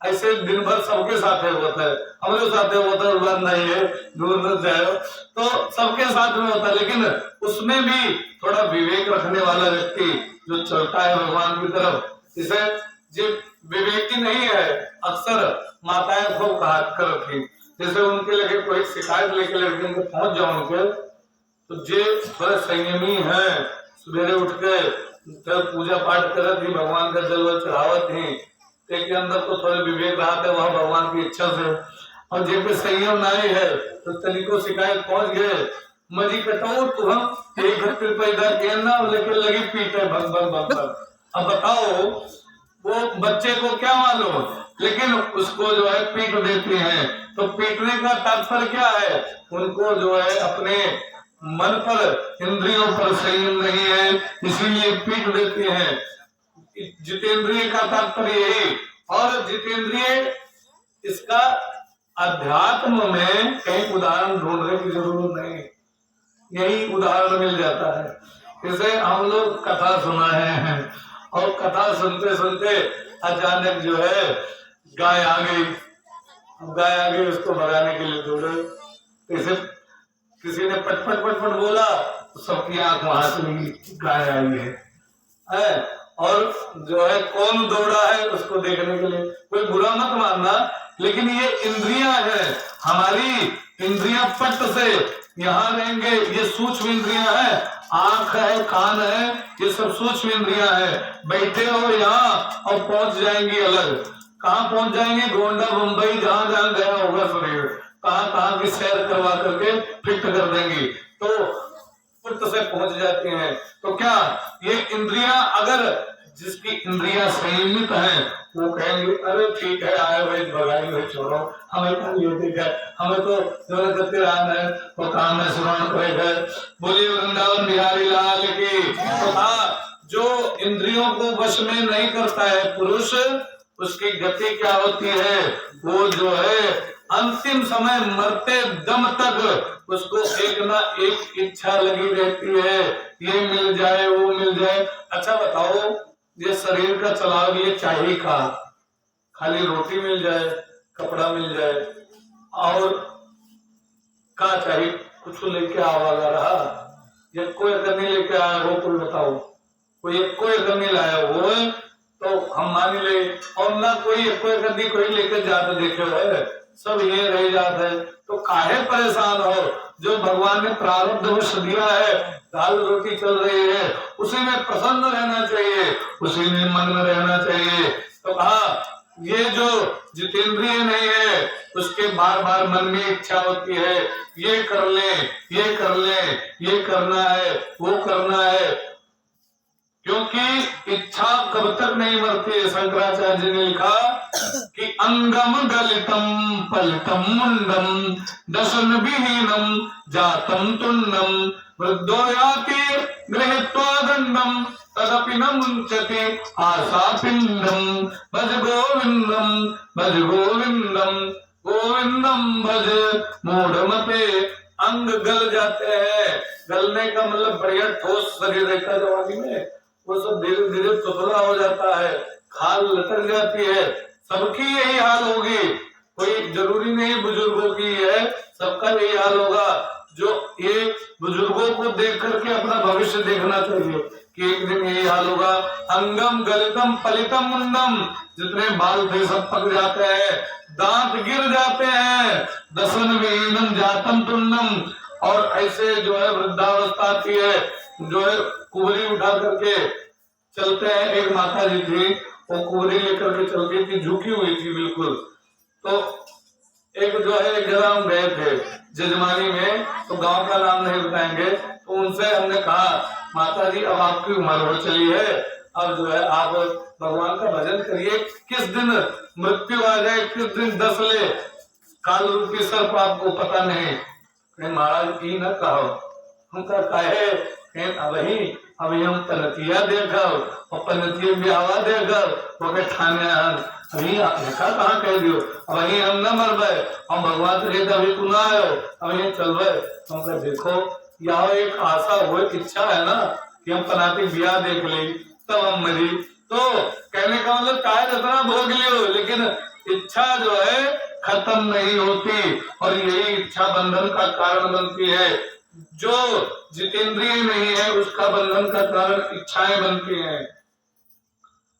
ऐसे दिन भर सबके साथ होता है, हमारे साथ होता है, बात नहीं है, दूर न जाए, तो सबके साथ में होता है। लेकिन उसमें भी थोड़ा विवेक रखने वाला व्यक्ति जो चलता है भगवान की तरफ, इसे जो विवेकी नहीं है, अक्सर माताएं खूब कहा करती, जैसे उनके लगे कोई शिकायत लेके लड़के उनके पहुंच जाओ उनके, तो जे बड़े संयमी है, सवेरे उठ के पूजा पाठ करत ही, भगवान का जल चढ़ावत ही, के अंदर तो थोड़े विवेक रहा था, वह भगवान की इच्छा से, और जेपे संयम नहीं है तो तनिको शिकायत पहुंच गए, मजी कटाओ तो हम एक पैदा किया ना, लेकिन लगी पीटे भग भग भग भग। अब बताओ वो बच्चे को क्या मालूम, लेकिन उसको जो है पीट देती हैं। तो पीटने का तात्पर्य क्या है, उनको जो है अपने मन पर, इंद्रियों पर संयम नहीं है, इसीलिए पीट देती हैं। जितेंद्रिय का तात्पर्य यही, और जितेंद्रिय इसका अध्यात्म में कहीं उदाहरण ढूंढने की जरूरत नहीं, यही उदाहरण मिल जाता है। इसे हम लोग कथा सुनाए हैं, और कथा सुनते सुनते अचानक जो है गाय आ गई। गाय आ गई, उसको भगाने के लिए दौड़े, इसे किसी ने पटपट पटपट बोला तो सबकी आंख वहां से लगी, गाय आई है। और जो है कौन दौड़ा है उसको देखने के लिए, कोई बुरा मत मानना, लेकिन ये इंद्रियां है हमारी, इंद्रियां पट से यहाँ रहेंगे, ये सूक्ष्म इंद्रियां है, आंख है, कान है, ये सब सूक्ष्म इंद्रियां है। बैठे हो यहाँ और पहुंच जाएंगी अलग, कहाँ पहुंच जाएंगे, गोंडा मुंबई, जहां जहां गया होगा शरीर, कहाँ कहाँ की सैर करवा करके फिट कर देंगी, तो फुट से पहुंच जाती हैं। तो क्या ये इंद्रियां, अगर जिसकी इंद्रियां संयमित हैं वो कहेंगे अरे ठीक है, आए भाई भगाएंगे, छोड़ो, हमें क्या ठीक है, हमें तो जो करते रहना है, वो काम में श्रवण करेगा। बोलिए वृंदावन बिहारी लाल की। तो जो इंद्रियों को वश में नहीं करता है पुरुष, उसकी गति क्या होती है, वो जो है अंतिम समय मरते दम तक उसको एक ना एक इच्छा लगी रहती है, ये मिल जाए वो मिल जाए। अच्छा बताओ, ये शरीर का चलाव ये चाहिए का, खाली रोटी मिल जाए, कपड़ा मिल जाए, और क्या चाहिए, कुछ लेके आवागा रहा, ये कोई अगर नहीं लेके आया हो, कोई बताओ, कोई अगर नहीं लाया हो तो हम मान ले, और ना कोई कोई लेकर जाते देखे हुए, सब ये रह जाते हैं। तो काहे परेशान हो, जो भगवान ने प्रारब्ध वश दिया है, दाल रोटी चल रही है, उसी में प्रसन्न रहना चाहिए, उसी में मन में रहना चाहिए। तो ये जो जितेंद्रिय नहीं है, उसके बार बार मन में इच्छा होती है, ये कर ले, ये कर ले, ये करना है, वो करना है, क्योंकि इच्छा कब तक नहीं मरती है। शंकराचार्य जी ने लिखा कि अंगम गलितम पलितम मुंडम दशन विहीनम जातम तुंडम वृद्धो याति गृहीत्वा दंडम तदपि न मुंचति आशा पिंडम भज गोविंदम भज गोविंदम गोविंदम भज मूढ़मते। अंग गल जाते हैं, गलने का मतलब बढ़िया ठोस शरीर रहता जवानी में, वो सब धीरे धीरे तुतला हो जाता है, खाल लटक जाती है। सबकी यही हाल होगी, कोई जरूरी नहीं बुजुर्गों की है, सबका यही हाल होगा। जो ये बुजुर्गों को देख करके अपना भविष्य देखना चाहिए कि एक दिन यही हाल होगा। अंगम गलितम पलितम मुंडम, जितने बाल थे सब पक जाते हैं, दांत गिर जाते हैं, दसन विहीनम जातम तुंडम, और ऐसे जो है वृद्धावस्था आती है, जो है कुबरी उठा करके चलते हैं। एक माता जी थी, वो कुबरी लेकर के चलती थी, झुकी हुई थी बिल्कुल। तो एक जो है एक जगह हम गए थे जजमानी में, तो गांव का नाम नहीं बताएंगे, तो उनसे हमने कहा माता जी अब आपकी उम्र हो चली है, अब जो है आप भगवान का भजन करिए, किस दिन मृत्यु आ जाए, किस दिन दस ले काल रूपी सर्प आपको पता नहीं। महाराज की न कहो, हम कहे अभी हम पनतिया देखो, और पनतिया ब्यावा देखो, वो ठाने अभी देखा कहाँ कह दियो, अभी हम न मरबे, हम भगवान से कहते अभी तू ना आयो, अभी चलबे। हम कह देखो, यहाँ एक आशा हो, इच्छा है ना कि हम पनाती ब्याह देख ले तब हम मरी। तो कहने का मतलब काहे जितना भोग लियो, लेकिन इच्छा जो है खत्म नहीं होती, और यही इच्छा बंधन का कारण बनती है। जो जितेंद्रिय नहीं है उसका बंधन का कारण इच्छाएं बनती हैं।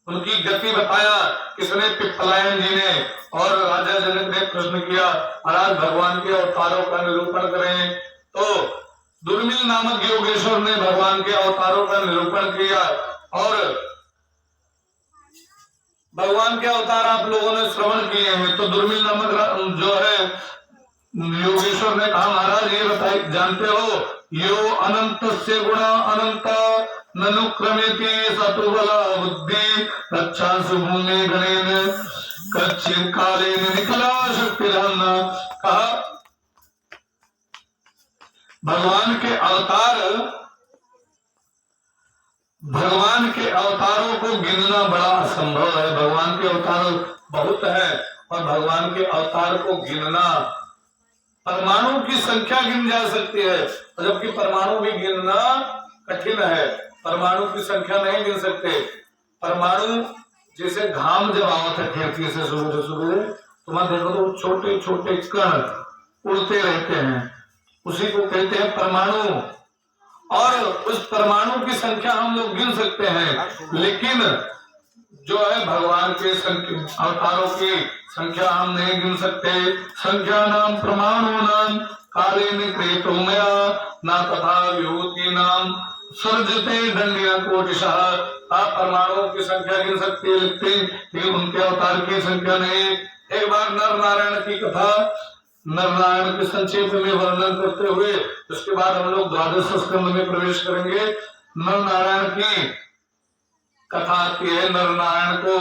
उनकी गति बताया किसने, पिप्पलायन जी ने, और राजा जनक ने प्रश्न किया महाराज भगवान के अवतारों का निरूपण करें, तो दुर्मिल नामक योगेश्वर ने भगवान के अवतारों का निरूपण किया, और भगवान के अवतार आप लोगों ने श्रवण किए हैं। तो दुर्मिल नामक जो है योगेश्वर ने कहा महाराज ये बताइए, जानते हो यो अनंत से गुण अनंत ननुक्रमेति सतुबला बुद्धि रक्षा सुभूमि गणेन कच्चिन कालेन निकला शक्ति कहा भगवान के अवतारों को गिनना बड़ा असंभव है। भगवान के अवतार बहुत है और भगवान के अवतार को गिनना, परमाणु की संख्या गिन जा सकती है, जबकि परमाणु भी गिनना कठिन है। परमाणु की संख्या नहीं गिन सकते। परमाणु जैसे घाम जब आवत है खिड़की से सुबह सुबह, तुम्हारा देखो तो छोटे छोटे कण उड़ते रहते हैं, उसी को कहते हैं परमाणु। और उस परमाणु की संख्या हम लोग गिन सकते हैं, लेकिन जो है भगवान के अवतारों की संख्या हम नहीं गिन सकते। संख्या नाम प्रमाणो नाम काले निकृतो मया ना तथा विभूति नाम सर्जते दंडिया कोटिशः। आप परमाणुओं की संख्या गिन सकते हैं, लेकिन उनके अवतार की संख्या नहीं। एक बार नर नारायण की कथा, नर नारायण के संक्षेप में वर्णन करते हुए उसके बाद हम लोग द्वादश स्कंद में प्रवेश करेंगे। नर नारायण की कथा आती है। नर नारायण को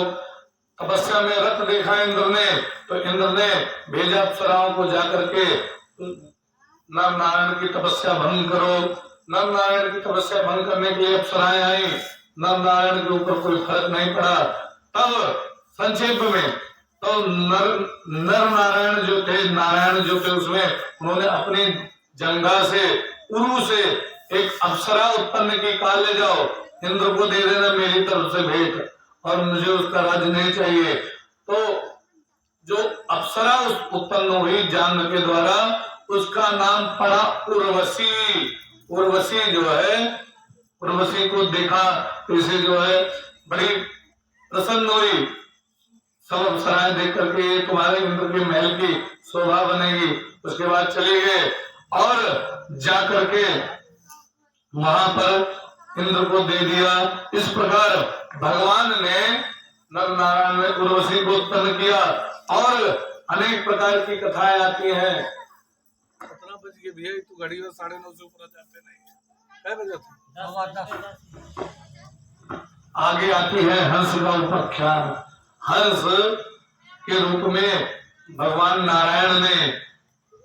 तपस्या में रत देखा इंद्र ने, तो इंद्र ने भेजा अप्सराओं को जाकर के नर नारायण की तपस्या भंग करो। नर नारायण की तपस्या भंग करने के लिए अप्सराएं आई, नर नारायण के ऊपर कोई फर्क नहीं पड़ा। तब संक्षेप में तो नर नारायण जो थे उसमें उन्होंने अपनी जंघा से उरु से एक अप्सरा उत्पन्न की, कहा ले जाओ इंद्र को दे देना मेरी तरफ से भेंट, और मुझे उसका राज्य नहीं चाहिए। तो जो अप्सरा उत्पन्न हुई जांग के द्वारा, उसका नाम पड़ा उर्वशी। उर्वशी जो है, उर्वशी को देखा तो इसे जो है बड़ी प्रसन्न हुई। सब अप्सराएं देख करके तुम्हारे इंद्र के महल की शोभा बनेगी। उसके बाद चले गए और जाकर के वहां पर इंद्र को दे दिया। इस प्रकार भगवान ने नर नारायण में उर्वशी को उत्पन्न किया। और अनेक प्रकार की कथाएं आती हैं। कितना बज गया भैया? तू घड़ी में 9:30 से ऊपर जाते नहीं, क्या बजे थे? आगे आती है हंस का उपाख्यान। हंस के रूप में भगवान नारायण ने,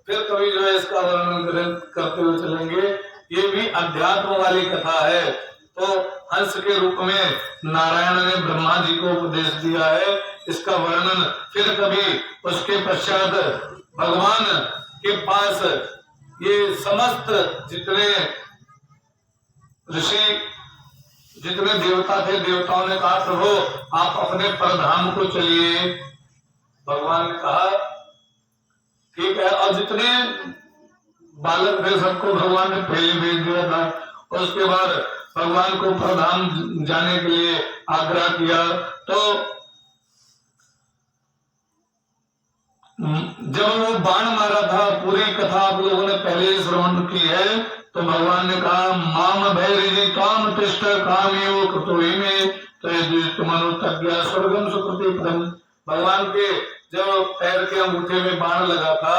फिर कभी जो है इसका वर्णन करते हुए चलेंगे। ये भी अध्यात्म वाली कथा है। तो हंस के रूप में नारायण ने ब्रह्मा जी को उपदेश दिया है। इसका वर्णन फिर कभी उसके पश्चात भगवान के पास ये समस्त जितने ऋषि, जितने देवता थे, देवताओं ने कहा प्रभु आप अपने परधाम को चलिए। भगवान ने कहा ठीक है। और जितने बालक थे सबको भगवान ने पहले भेज दिया था। और उसके बाद भगवान को परधाम जाने के लिए आग्रह किया। तो जब वो बाण मारा था, पूरी कथा आप लोगों ने पहले श्रवण की है। तो भगवान ने कहा माम भैरी काम तिष्ठ कामयो कृतोहि में तज्ञा स्वर्गम सुकृति पदम। भगवान के जब पैर के अंगूठे में बाण लगा था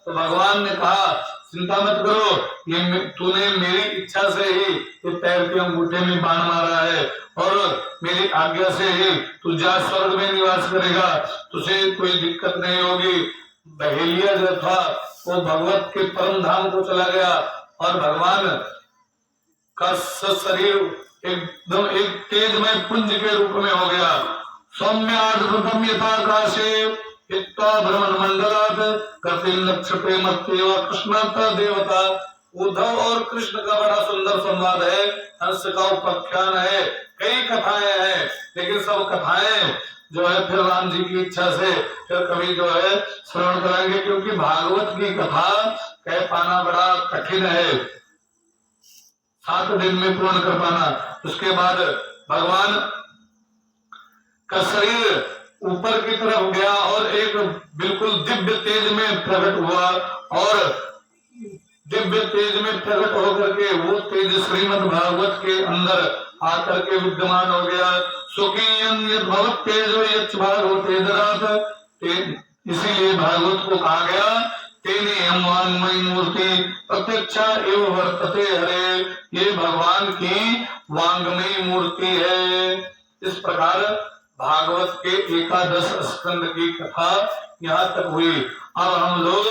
तो भगवान ने कहा चिंता मत करो, ये तूने मेरी इच्छा से ही ये पैर के अंगूठे में बाण मारा है और मेरी आज्ञा से ही तू जा स्वर्ग में निवास करेगा, तुझे कोई दिक्कत नहीं होगी। बहेलिया जो था वो भगवत के परम धाम को चला गया और भगवान का शरीर एकदम एक तेजमय पुंज के रूप में हो गया। सौम्याद्भुतम यथाकाशे इत्ता भ्रमण मंडलात गतिं लक्ष्यते मत्तेव कृष्णता देवता। उद्धव और कृष्ण का बड़ा सुंदर संवाद है, हंस का उपाख्यान है, कई कथाएं हैं, लेकिन सब कथाएं जो है फिर राम जी की इच्छा से फिर कभी जो है श्रवण कराएंगे, क्योंकि भागवत की कथा कह पाना बड़ा कठिन है, 7 दिन में पूर्ण कर पाना। उसके बाद भगवान का शरीर ऊपर की तरफ गया और एक बिल्कुल दिव्य तेज में प्रकट हुआ और दिव्य तेज में प्रकट होकर के वो तेज श्रीमद् भागवत के अंदर आकर के विद्यमान हो गया। सुखीयं यद भवत तेजो यच्च भागवते ददात, इसीलिए भागवत को कहा गया तेने हम वांगमयी मूर्ति प्रत्यक्षा एवं वर्तते हरे, ये भगवान की वांगमयी मूर्ति है। इस प्रकार भागवत के 11 स्कंद की कथा यहाँ तक हुई। अब हम लोग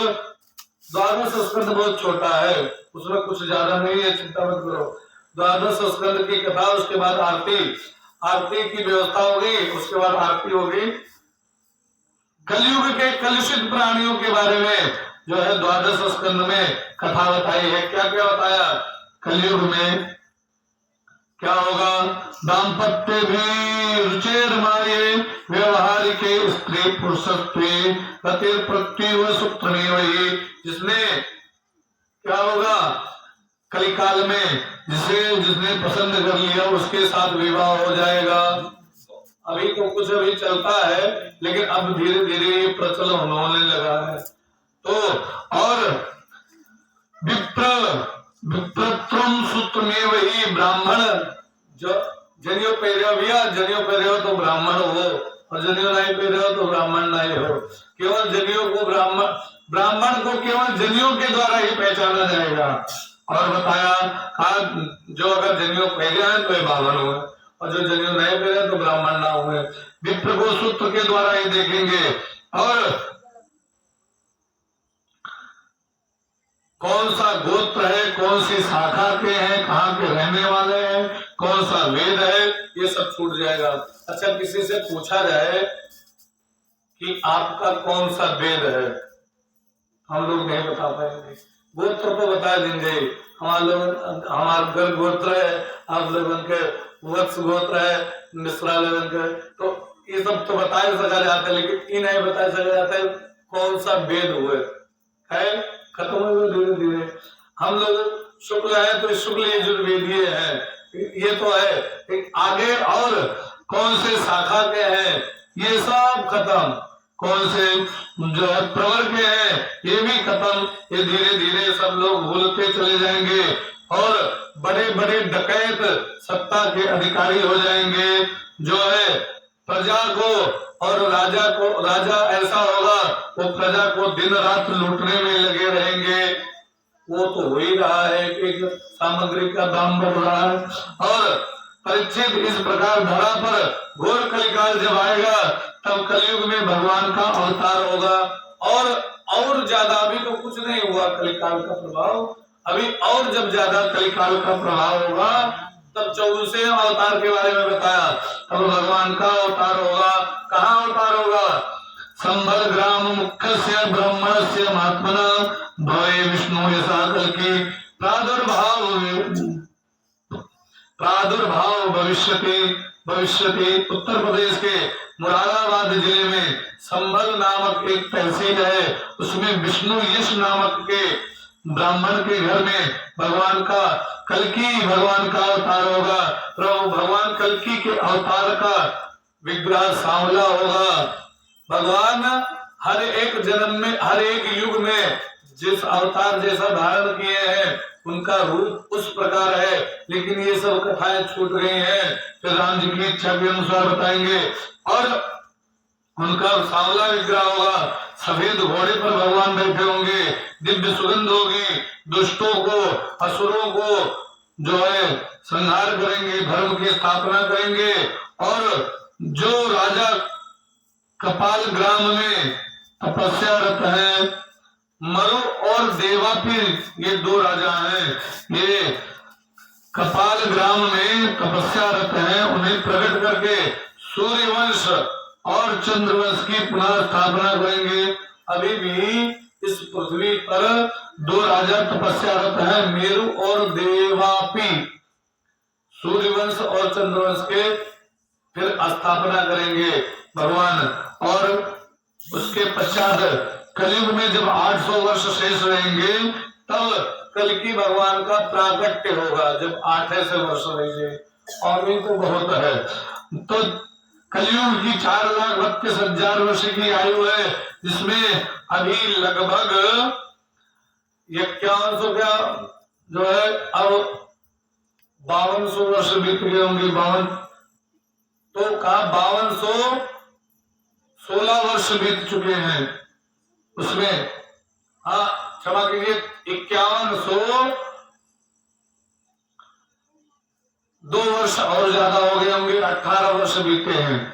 12 स्कंद बहुत छोटा है, उसमें कुछ ज्यादा नहीं है, चिंता मत करो। 12 स्कंद की कथा, उसके बाद आरती की व्यवस्था होगी, उसके बाद आरती होगी। कलयुग के कलुषित प्राणियों के बारे में जो है 12 स्कंद में कथा बताई है। क्या क्या बताया? कलयुग में क्या होगा? दाम्पत्य भी रुचेर माये व्यवहारिके स्त्री पुरुषत्वे गतिर प्रत्युव सूत्रमेव ही, जिसने क्या होगा कलिकाल में जिसने पसंद कर लिया उसके साथ विवाह हो जाएगा। अभी तो कुछ अभी चलता है, लेकिन अब धीरे धीरे ये प्रचलन होने लगा है। तो और विप्रत्रम सूत्रमेव ही, ब्राह्मण जो जनियो पहरे हो तो ब्राह्मण हो, और जनियो नहीं पहरे हो तो ब्राह्मण नहीं हो। केवल जनियो को ब्राह्मण को केवल जनियों के द्वारा ही पहचाना जाएगा। और बताया जो अगर जनियो पहरे हैं तो ये ब्राह्मण हुए, और जो जनियो नहीं पहरे तो ब्राह्मण ना हुए। विप्र को सूत्र के द्वारा ही देखेंगे। और कौन सा गोत्र है, कौन सी शाखा के हैं, कहाँ के रहने वाले हैं, कौन सा वेद है, ये सब छूट जाएगा। अच्छा, किसी से पूछा जाए कि आपका कौन सा वेद है, हम लोग नहीं बता पाएंगे। गोत्र तो बता देंगे, हमारा घर गोत्र है, आप लोगों के वत्स गोत्र है, मिश्रा लोगों के, तो ये सब तो बता सका जाता है, लेकिन ये नहीं बता सका जाता है कौन सा वेद हुए है। खत्म हो धीरे धीरे। हम लोग शुक्ल है तो शुक्ल यजुर्वेदीय है, ये तो है। आगे और कौन से शाखा के हैं ये सब खत्म, कौन से जो है प्रवर के हैं ये भी खत्म। ये धीरे धीरे सब लोग भूलते चले जाएंगे और बड़े बड़े डकैत सत्ता के अधिकारी हो जाएंगे। जो है प्रजा को और राजा ऐसा होगा वो प्रजा को दिन रात लूटने में लगे रहेंगे। वो तो हो ही रहा है कि सामग्री का दाम बढ़ रहा है। और परीक्षित, इस प्रकार धरा पर घोर कलिकाल जब आएगा तब कलयुग में भगवान का अवतार होगा। और ज्यादा, अभी तो कुछ नहीं हुआ कलिकाल का प्रभाव, अभी और जब ज्यादा कलिकाल का प्रभाव होगा तब 14वें अवतार के बारे में बताया। तब भगवान का अवतार होगा। कहाँ अवतार होगा? संबल ग्राम मुख्यस्य ब्रह्मणस्य महात्मना भवे विष्णु यथा कल्कि प्रादुर्भाव भविष्यति। उत्तर प्रदेश के मुरादाबाद जिले में संबल नामक एक तहसील है, उसमें विष्णु यश नामक के ब्राह्मण के घर में भगवान का अवतार होगा। प्रभु भगवान कल्कि के अवतार का विग्रह सांवला होगा। भगवान हर एक जन्म में, हर एक युग में जिस अवतार जैसा धारण किए हैं उनका रूप उस प्रकार है, लेकिन ये सब कथाएं छूट गई हैं। फिर राम जी की इच्छा के अनुसार बताएंगे। और उनका सांवला विग्रह होगा, सफेद घोड़े पर भगवान बैठे होंगे, दिव्य सुगंध होगी, दुष्टों को असुरों को जो है संहार करेंगे, धर्म की स्थापना करेंगे। और जो राजा कपाल ग्राम में तपस्यारत है, मरु और देवापी, ये 2 राजा हैं, ये कपाल ग्राम में तपस्यारत हैं, उन्हें प्रकट करके सूर्यवंश और चंद्रवंश की पुनः स्थापना करेंगे। अभी भी इस पृथ्वी पर 2 राजा तपस्यारत हैं, मेरु और देवापी, सूर्यवंश और चंद्रवंश के फिर स्थापना करेंगे भगवान। और उसके पश्चात कलयुग में जब 800 वर्ष शेष रहेंगे तब कल्कि भगवान का प्राकट्य होगा, जब 800 वर्ष रहेंगे। और भी तो बहुत है। तो कलयुग की 4,32,000 वर्ष की आयु है, जिसमें अभी लगभग 5100 का जो है अब 5200 वर्ष बीत गए होंगे। 52 तो कहा 5216 वर्ष बीत चुके हैं उसमें। हाँ क्षमा कीजिए 5102 वर्ष और ज्यादा हो गए होंगे, 18 वर्ष बीते हैं।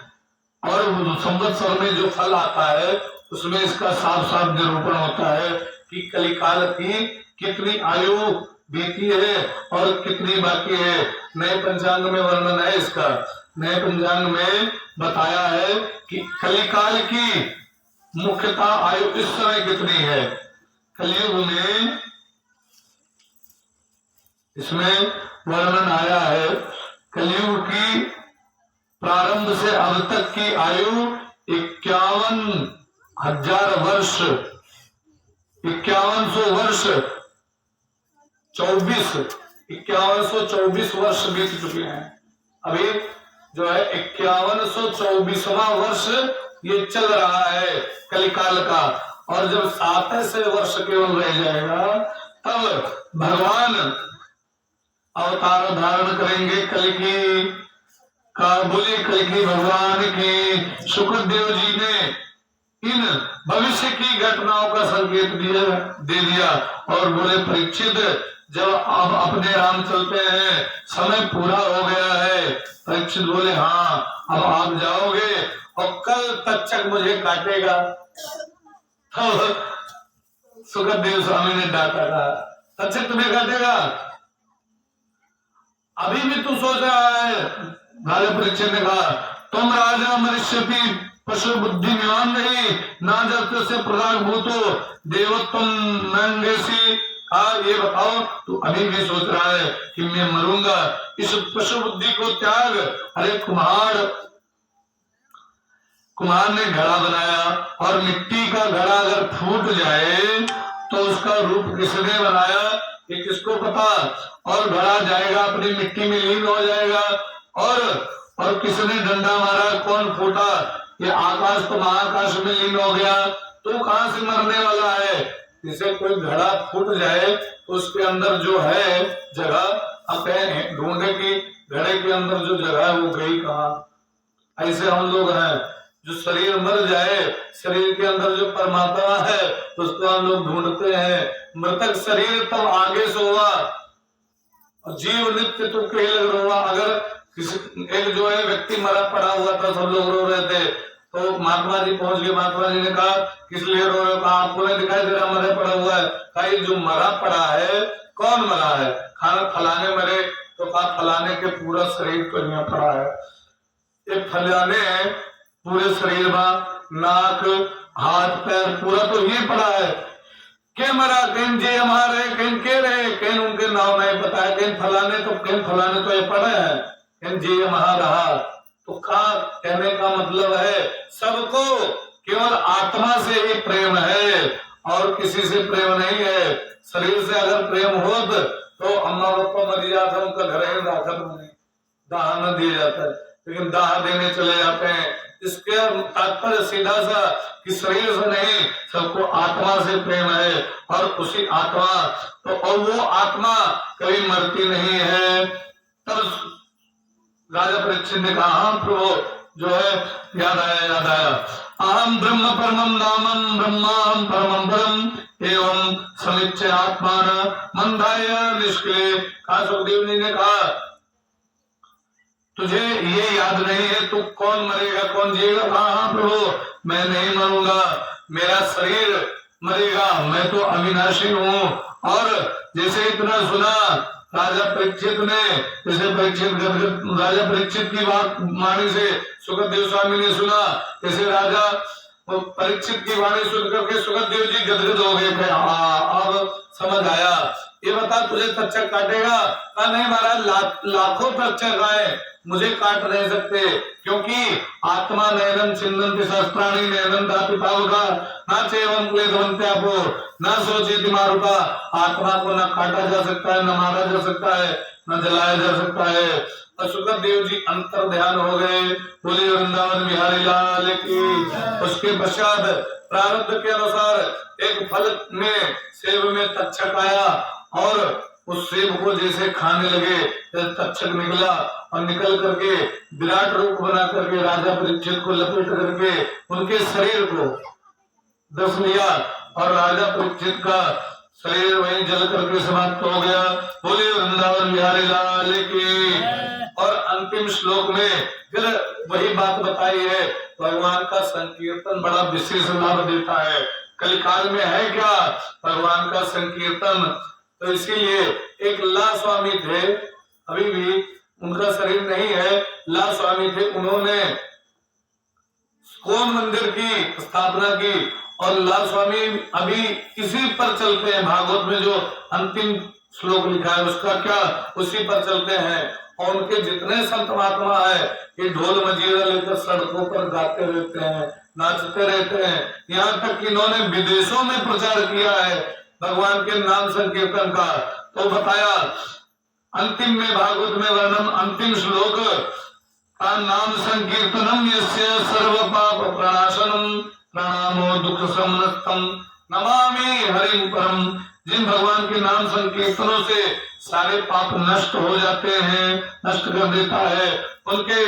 और संवत्सर में जो फल आता है उसमें इसका साफ साफ निरूपण होता है कि कलिकाल की कितनी आयु बीती है और कितनी बाकी है। नए पंचांग में वर्णन है इसका। नए पंचांग में बताया है कि कलिकाल की मुख्यतः आयु इस समय कितनी है। कलयुग में इसमें वर्णन आया है कलयुग की प्रारंभ से अब तक की आयु 51,000 वर्ष, 5100 वर्ष 5124 वर्ष बीत चुके हैं। अभी जो है 5124वां वर्ष ये चल रहा है कलिकाल का। और जब 27 वर्ष केवल रह जाएगा तब भगवान अवतार धारण करेंगे कलिकी का। बोले कलिकी भगवान की। शुक्रदेव जी ने इन भविष्य की घटनाओं का संकेत दे दिया और बोले परीक्षित जब आप अपने राम चलते हैं, समय पूरा हो गया है। परीक्षित बोले हाँ अब आप जाओगे और कल तक्षक मुझे काटेगा। तो सुखदेव स्वामी ने डांटा था तक्षक तुम्हें काटेगा, अभी भी तू सोच रहा है। राजा परीक्षित ने कहा तुम राजा मनुष्य पशु बुद्धि निवान नहीं ना जब से प्रदान भूतो देवोत्तम नंगेसी। ये बताओ तू अभी भी सोच रहा है कि मैं मरूंगा, इस पशु बुद्धि को त्याग। अरे कुम्हार ने घड़ा बनाया और मिट्टी का घड़ा अगर फूट जाए तो उसका रूप किसने बनाया ये किसको पता। और घड़ा जाएगा अपनी मिट्टी में लीन हो जाएगा। और किसने डंडा मारा, कौन फूटा, ये आकाश तो महाकाश में लीन हो गया। तो कहां से मरने वाला है। जैसे कोई घड़ा फूट जाए तो उसके अंदर जो है जगह अब ढूंढे की घड़े के अंदर जो जगह है वो गई कहाँ। ऐसे हम लोग हैं जो शरीर मर जाए, शरीर के अंदर जो परमात्मा है उसको हम लोग ढूंढते हैं। मृतक शरीर तब आगे से हुआ और जीव नित्य तो कहीं लग रहा। अगर एक जो है व्यक्ति मरा पड़ा हुआ था, सब लोग रो रहे थे, तो महात्मा जी पहुंच गए। महात्मा जी ने कहा किस लिए रो रहे हो। कहा आपको नहीं दिखाई दे रहा मरा पड़ा हुआ है। कहा ये जो मरा पड़ा है कौन मरा है। खाना फलाने मरे, तो कहा फलाने के पूरा शरीर तो यहाँ पड़ा है। ये फलाने पूरे शरीर में नाक हाथ पैर पूरा तो ये पड़ा है। के मरा कहीं जे हमारे कहीं के रहे, कहीं उनके नाम नहीं पता है, कहीं फलाने तो ये पड़े हैं, कहीं जे हमारा रहा। तो कहने का मतलब है सबको केवल आत्मा से ही प्रेम है और किसी से प्रेम नहीं है। शरीर से अगर प्रेम हो तो अम्मा पापा मर जाता है, उनका घर ही दाह न दिया जाता है, लेकिन दाह देने चले जाते हैं। इसके तात्पर्य सीधा सा कि शरीर से नहीं, सबको आत्मा से प्रेम है और उसी आत्मा तो और वो आत्मा कभी मरती नहीं है। तब राजा परीक्षित ने कहा हाँ प्रभु जो है याद आया अहम ब्रह्म परमम नामम ब्रह्माहम परमम परम एवं समिच्य आत्मान मंदाय निष्क्रिय। कहा सुखदेव जी ने कहा तुझे ये याद नहीं है तू कौन मरेगा कौन जिएगा। कहा हाँ प्रभु मैं नहीं मरूंगा, मेरा शरीर मरेगा, मैं तो अविनाशी हूँ। और जैसे इतना सुना राजा परीक्षित ने, जैसे राजा परीक्षित की बात वाणी से सुखदेव स्वामी ने सुना, जैसे राजा परीक्षित की वाणी सुन करके सुखदेव जी गदगद हो गए। अब समझ आया। ये बता तुझे तक्षक काटेगा। कहा नहीं महाराज लाखों तक्षक आए मुझे काट नहीं सकते, क्योंकि आत्मा नयनम चिंदन्ति सहस्त्राणि नयनम दाति पावका ना चैवं क्लेदवन्त्यापो ना सोचेति मारुता। आत्मा को न काटा जा सकता है, न मारा जा सकता है, न जलाया जा सकता है। और सुखदेव जी अंतर ध्यान हो गए। बोले वृंदावन बिहारी लाल की। उसके पश्चात प्रारब्ध के अनुसार एक फल में सेब में तक्षक आया और उस सेब को जैसे खाने लगे, तक्षक निकला और निकल करके विराट रूप बना करके राजा परीक्षित को लपेट करके उनके शरीर को दस लिया और राजा परीक्षित का शरीर वहीं जल करके समाप्त हो गया। बोले वृंदावन बिहारी लाल की। और अंतिम श्लोक में फिर वही बात बताई है, भगवान का संकीर्तन बड़ा विशेष लाभ देता है। कलिकाल में है क्या भगवान का संकीर्तन, तो इसीलिए एक ला स्वामी थे, अभी भी उनका शरीर नहीं है, ला स्वामी थे, उन्होंने कौन मंदिर की स्थापना की और ला स्वामी अभी इसी पर चलते हैं। भागवत में जो अंतिम श्लोक लिखा है उसका क्या, उसी पर चलते हैं। और उनके जितने संत महात्मा है ये ढोल मजीरा लेकर सड़कों पर गाते रहते हैं, नाचते रहते हैं। यहाँ तक कि इन्होंने विदेशों में प्रचार किया है भगवान के नाम संकीर्तन का। तो बताया अंतिम में भागवत में वर्णन, अंतिम श्लोक का नाम संकीर्तनम यस्य सर्व पाप प्रणाशनम प्रणामो दुख समनस्तम नमामि हरिम परम। जिन भगवान के नाम संकीर्तनों से सारे पाप नष्ट हो जाते हैं, नष्ट कर देता है, उनके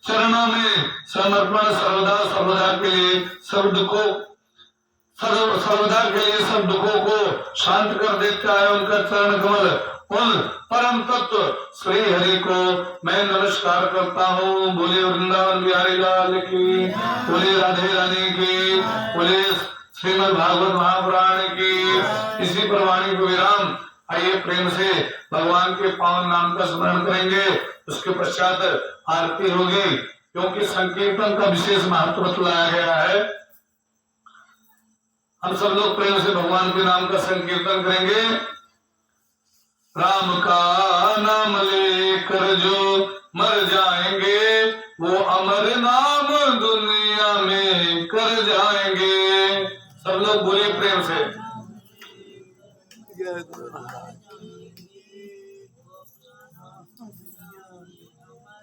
चरणों में समर्पण सर्वदा सर्वदा के लिए सब दुखों सर्वदा के लिए सब दुखों को शांत कर देता है उनका चरण कमल। उन परम तत्व श्री हरि को मैं नमस्कार करता हूँ। बोले वृंदावन बिहारी लाल की, बोले राधे रानी की, बोले श्रीमद् भागवत महापुराण की। इसी पर वाणी को विराम। आइए प्रेम से भगवान के पावन नाम का स्मरण करेंगे, उसके पश्चात आरती होगी, क्योंकि संकीर्तन का विशेष महत्व बतलाया गया है। हम सब लोग प्रेम से भगवान के नाम का संकीर्तन करेंगे। राम का नाम लेकर जो मर जाएंगे वो अमर नाम दुनिया में कर जाएंगे। सब लोग बोलिए प्रेम से।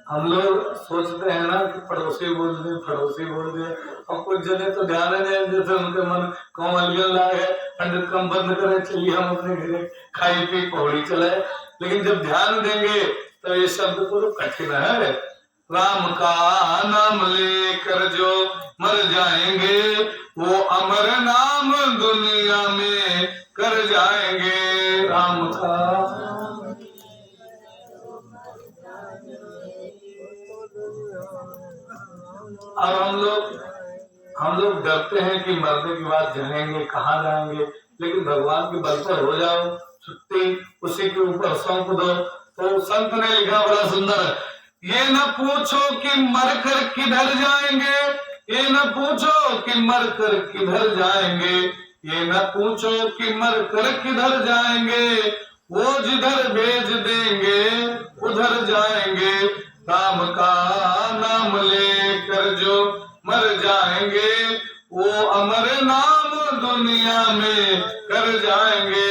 हम लोग सोचते हैं ना कि पड़ोसी बोल दे और कुछ जने तो ध्यान नहीं देते, उनके मन कोमलियन लाए है, पंडित कम बंद करे, चलिए हम अपने घरे खाई पी पौड़ी चलाए। लेकिन जब ध्यान देंगे तो ये शब्द तो कठिन है। राम का नाम लेकर जो मर जाएंगे वो अमर नाम दुनिया में कर जाएंगे। राम का अब हम लोग डरते हैं कि मरने के बाद जाएंगे, कहाँ जाएंगे, लेकिन भगवान के बल पर हो जाओ, छुट्टी उसी के ऊपर सौंप दो। तो संत ने लिखा बड़ा सुंदर, ये न पूछो कि मरकर किधर जाएंगे, ये न पूछो कि मरकर किधर जाएंगे, ये न पूछो कि मरकर किधर जाएंगे, वो जिधर भेज देंगे उधर जाएंगे। राम का नाम लेकर जो मर जाएंगे वो अमर नाम दुनिया में कर जाएंगे।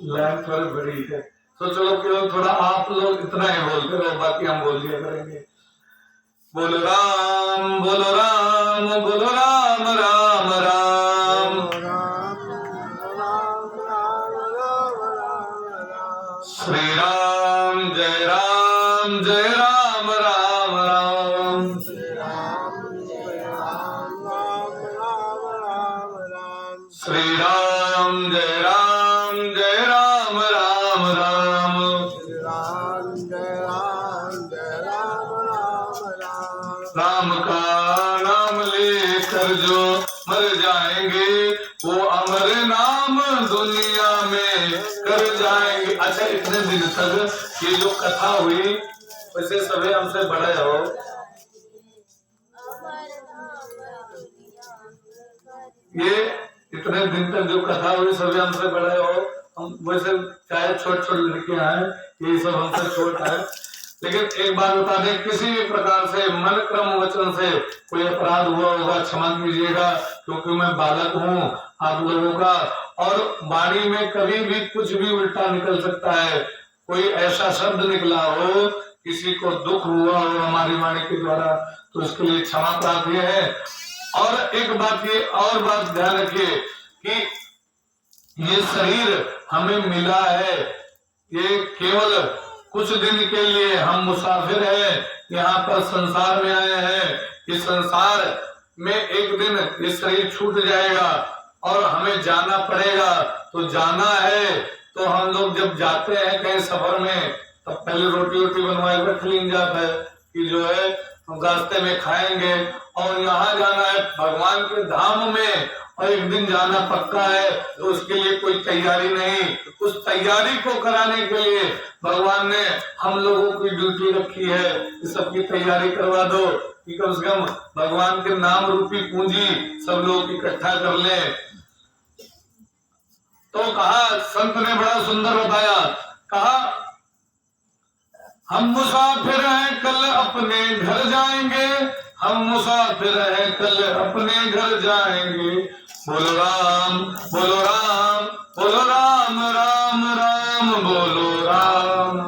लाइन थोड़ी बड़ी है, तो चलो केवल थोड़ा आप लोग इतना ही बोलते रहो, बाकी हम बोल दिया करेंगे। बोलो राम बोलो राम बोलो राम राम राम। श्री राम जय राम जय राम राम राम। श्री राम जय राम जय राम राम राम। राम का नाम लेकर जो मर जाएंगे वो अमर नाम दुनिया में कर जाएंगे। अच्छा, इतने दिन तक ये जो कथा हुई वैसे सभी हमसे बड़े हो, ये इतने दिन तक जो कथा हुई सभी हमसे बड़े हो। हम वैसे चाहे छोट छोट लड़के हैं, ये सब हमसे छोट है, लेकिन एक बात बता दें, किसी भी प्रकार से मन क्रम वचन से कोई अपराध हुआ होगा क्षमा कीजिएगा, क्योंकि मैं बालक हूँ आप लोगों का, और वाणी में कभी भी कुछ भी उल्टा निकल सकता है। कोई ऐसा शब्द निकला हो, किसी को दुख हुआ हो हमारी वाणी के द्वारा, तो इसके लिए क्षमा प्रार्थी है। और एक बात ये और बात ध्यान रखिए कि ये शरीर हमें मिला है, ये केवल कुछ दिन के लिए हम मुसाफिर हैं, यहाँ पर संसार में आए हैं। इस संसार में एक दिन ये शरीर छूट जाएगा और हमें जाना पड़ेगा। तो जाना है तो हम लोग जब जाते हैं कहीं सफर में, तब पहले रोटी वोटी बनवाए रख ली जाता है कि जो है हम रास्ते में खाएंगे। और यहाँ जाना है भगवान के धाम में, और एक दिन जाना पक्का है, तो उसके लिए कोई तैयारी नहीं। उस तैयारी को कराने के लिए भगवान ने हम लोगों की ड्यूटी रखी है कि सबकी तैयारी करवा दो, कि कम से कम भगवान के नाम रूपी पूंजी सब लोग इकट्ठा कर ले। तो कहा, संत ने बड़ा सुंदर बताया, कहा हम मुसाफिर हैं कल अपने घर जाएंगे, हम मुसाफिर हैं कल अपने घर जाएंगे। बोलो राम बोलो राम बोलो राम राम राम बोलो राम।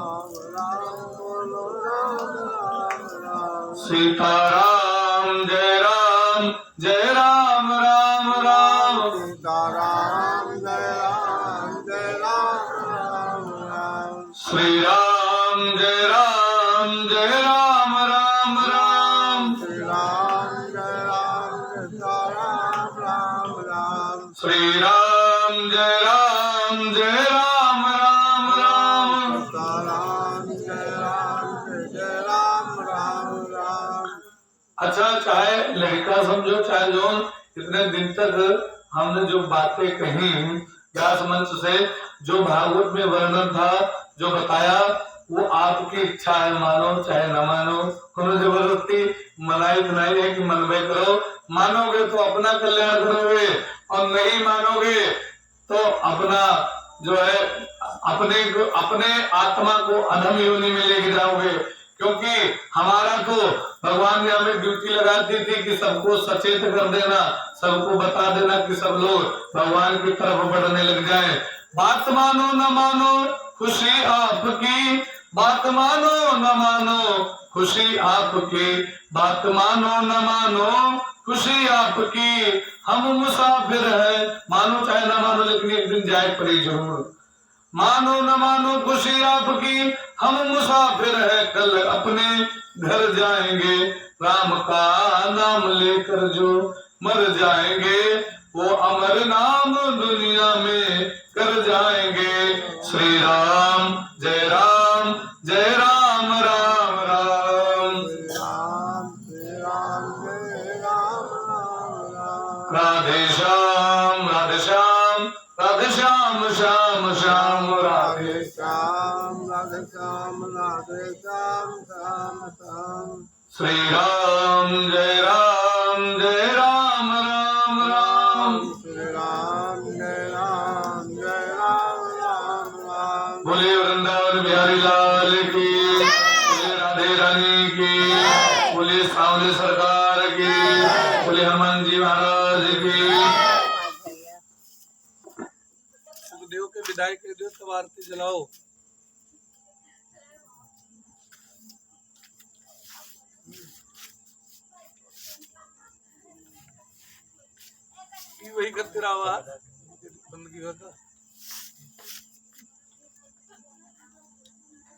सीताराम जय राम जय राम राम राम। सीताराम जय राम जय राम राम। श्री राम जय राम जय राम राम राम। श्री राम जय राम राम। श्री राम जय राम जय राम राम राम। सीताराम जय राम राम। अच्छा, चाहे लड़का समझो चाहे जो, इतने दिन तक हमने जो बातें कही व्यास मंच से, जो भागवत में वर्णन था, जो बताया, वो आपकी इच्छा है, मानो चाहे न मानो। कोनो जबरदस्ती मनाई बनाई है कि मनवे करो। मानोगे तो अपना कल्याण करोगे, और नहीं मानोगे तो अपना जो है अपने आत्मा को अधम योनि में लेके जाओगे। क्योंकि हमारा तो भगवान ने हमें ड्यूटी लगा दी थी कि सबको सचेत कर देना, सबको बता देना कि सब लोग भगवान की तरफ बढ़ने लग जाएं। बात मानो न मानो खुशी आपकी, बात मानो न मानो खुशी आपकी, बात मानो न मानो खुशी आपकी। हम मुसाफिर हैं, मानो चाहे न मानो, लेकिन एक दिन जाए पड़ी जरूर। मानो न मानो खुशी आपकी, हम मुसाफिर है कल अपने घर जाएंगे। राम का नाम लेकर जो मर जाएंगे, वो अमर नाम दुनिया में कर जाएंगे। श्री राम जय राम जय राम राम राम। श्री राम जय राम। राधे श्याम राधे श्याम राधे श्याम श्याम श्याम राधे। श्याम राधे श्याम राधे श्याम श्याम श्याम। श्री राम जय राम जय राम राम राम। श्री राम जय राम राम। बोले वृंदावन बिहारी लाल की, बोले राधे रानी की, बोले सावले सरकार की, बोले हनुमान जी महाराज की। सुखदेव के विदाई के दो, तब आरती जलाओ। वही करते रहा बंद की होता।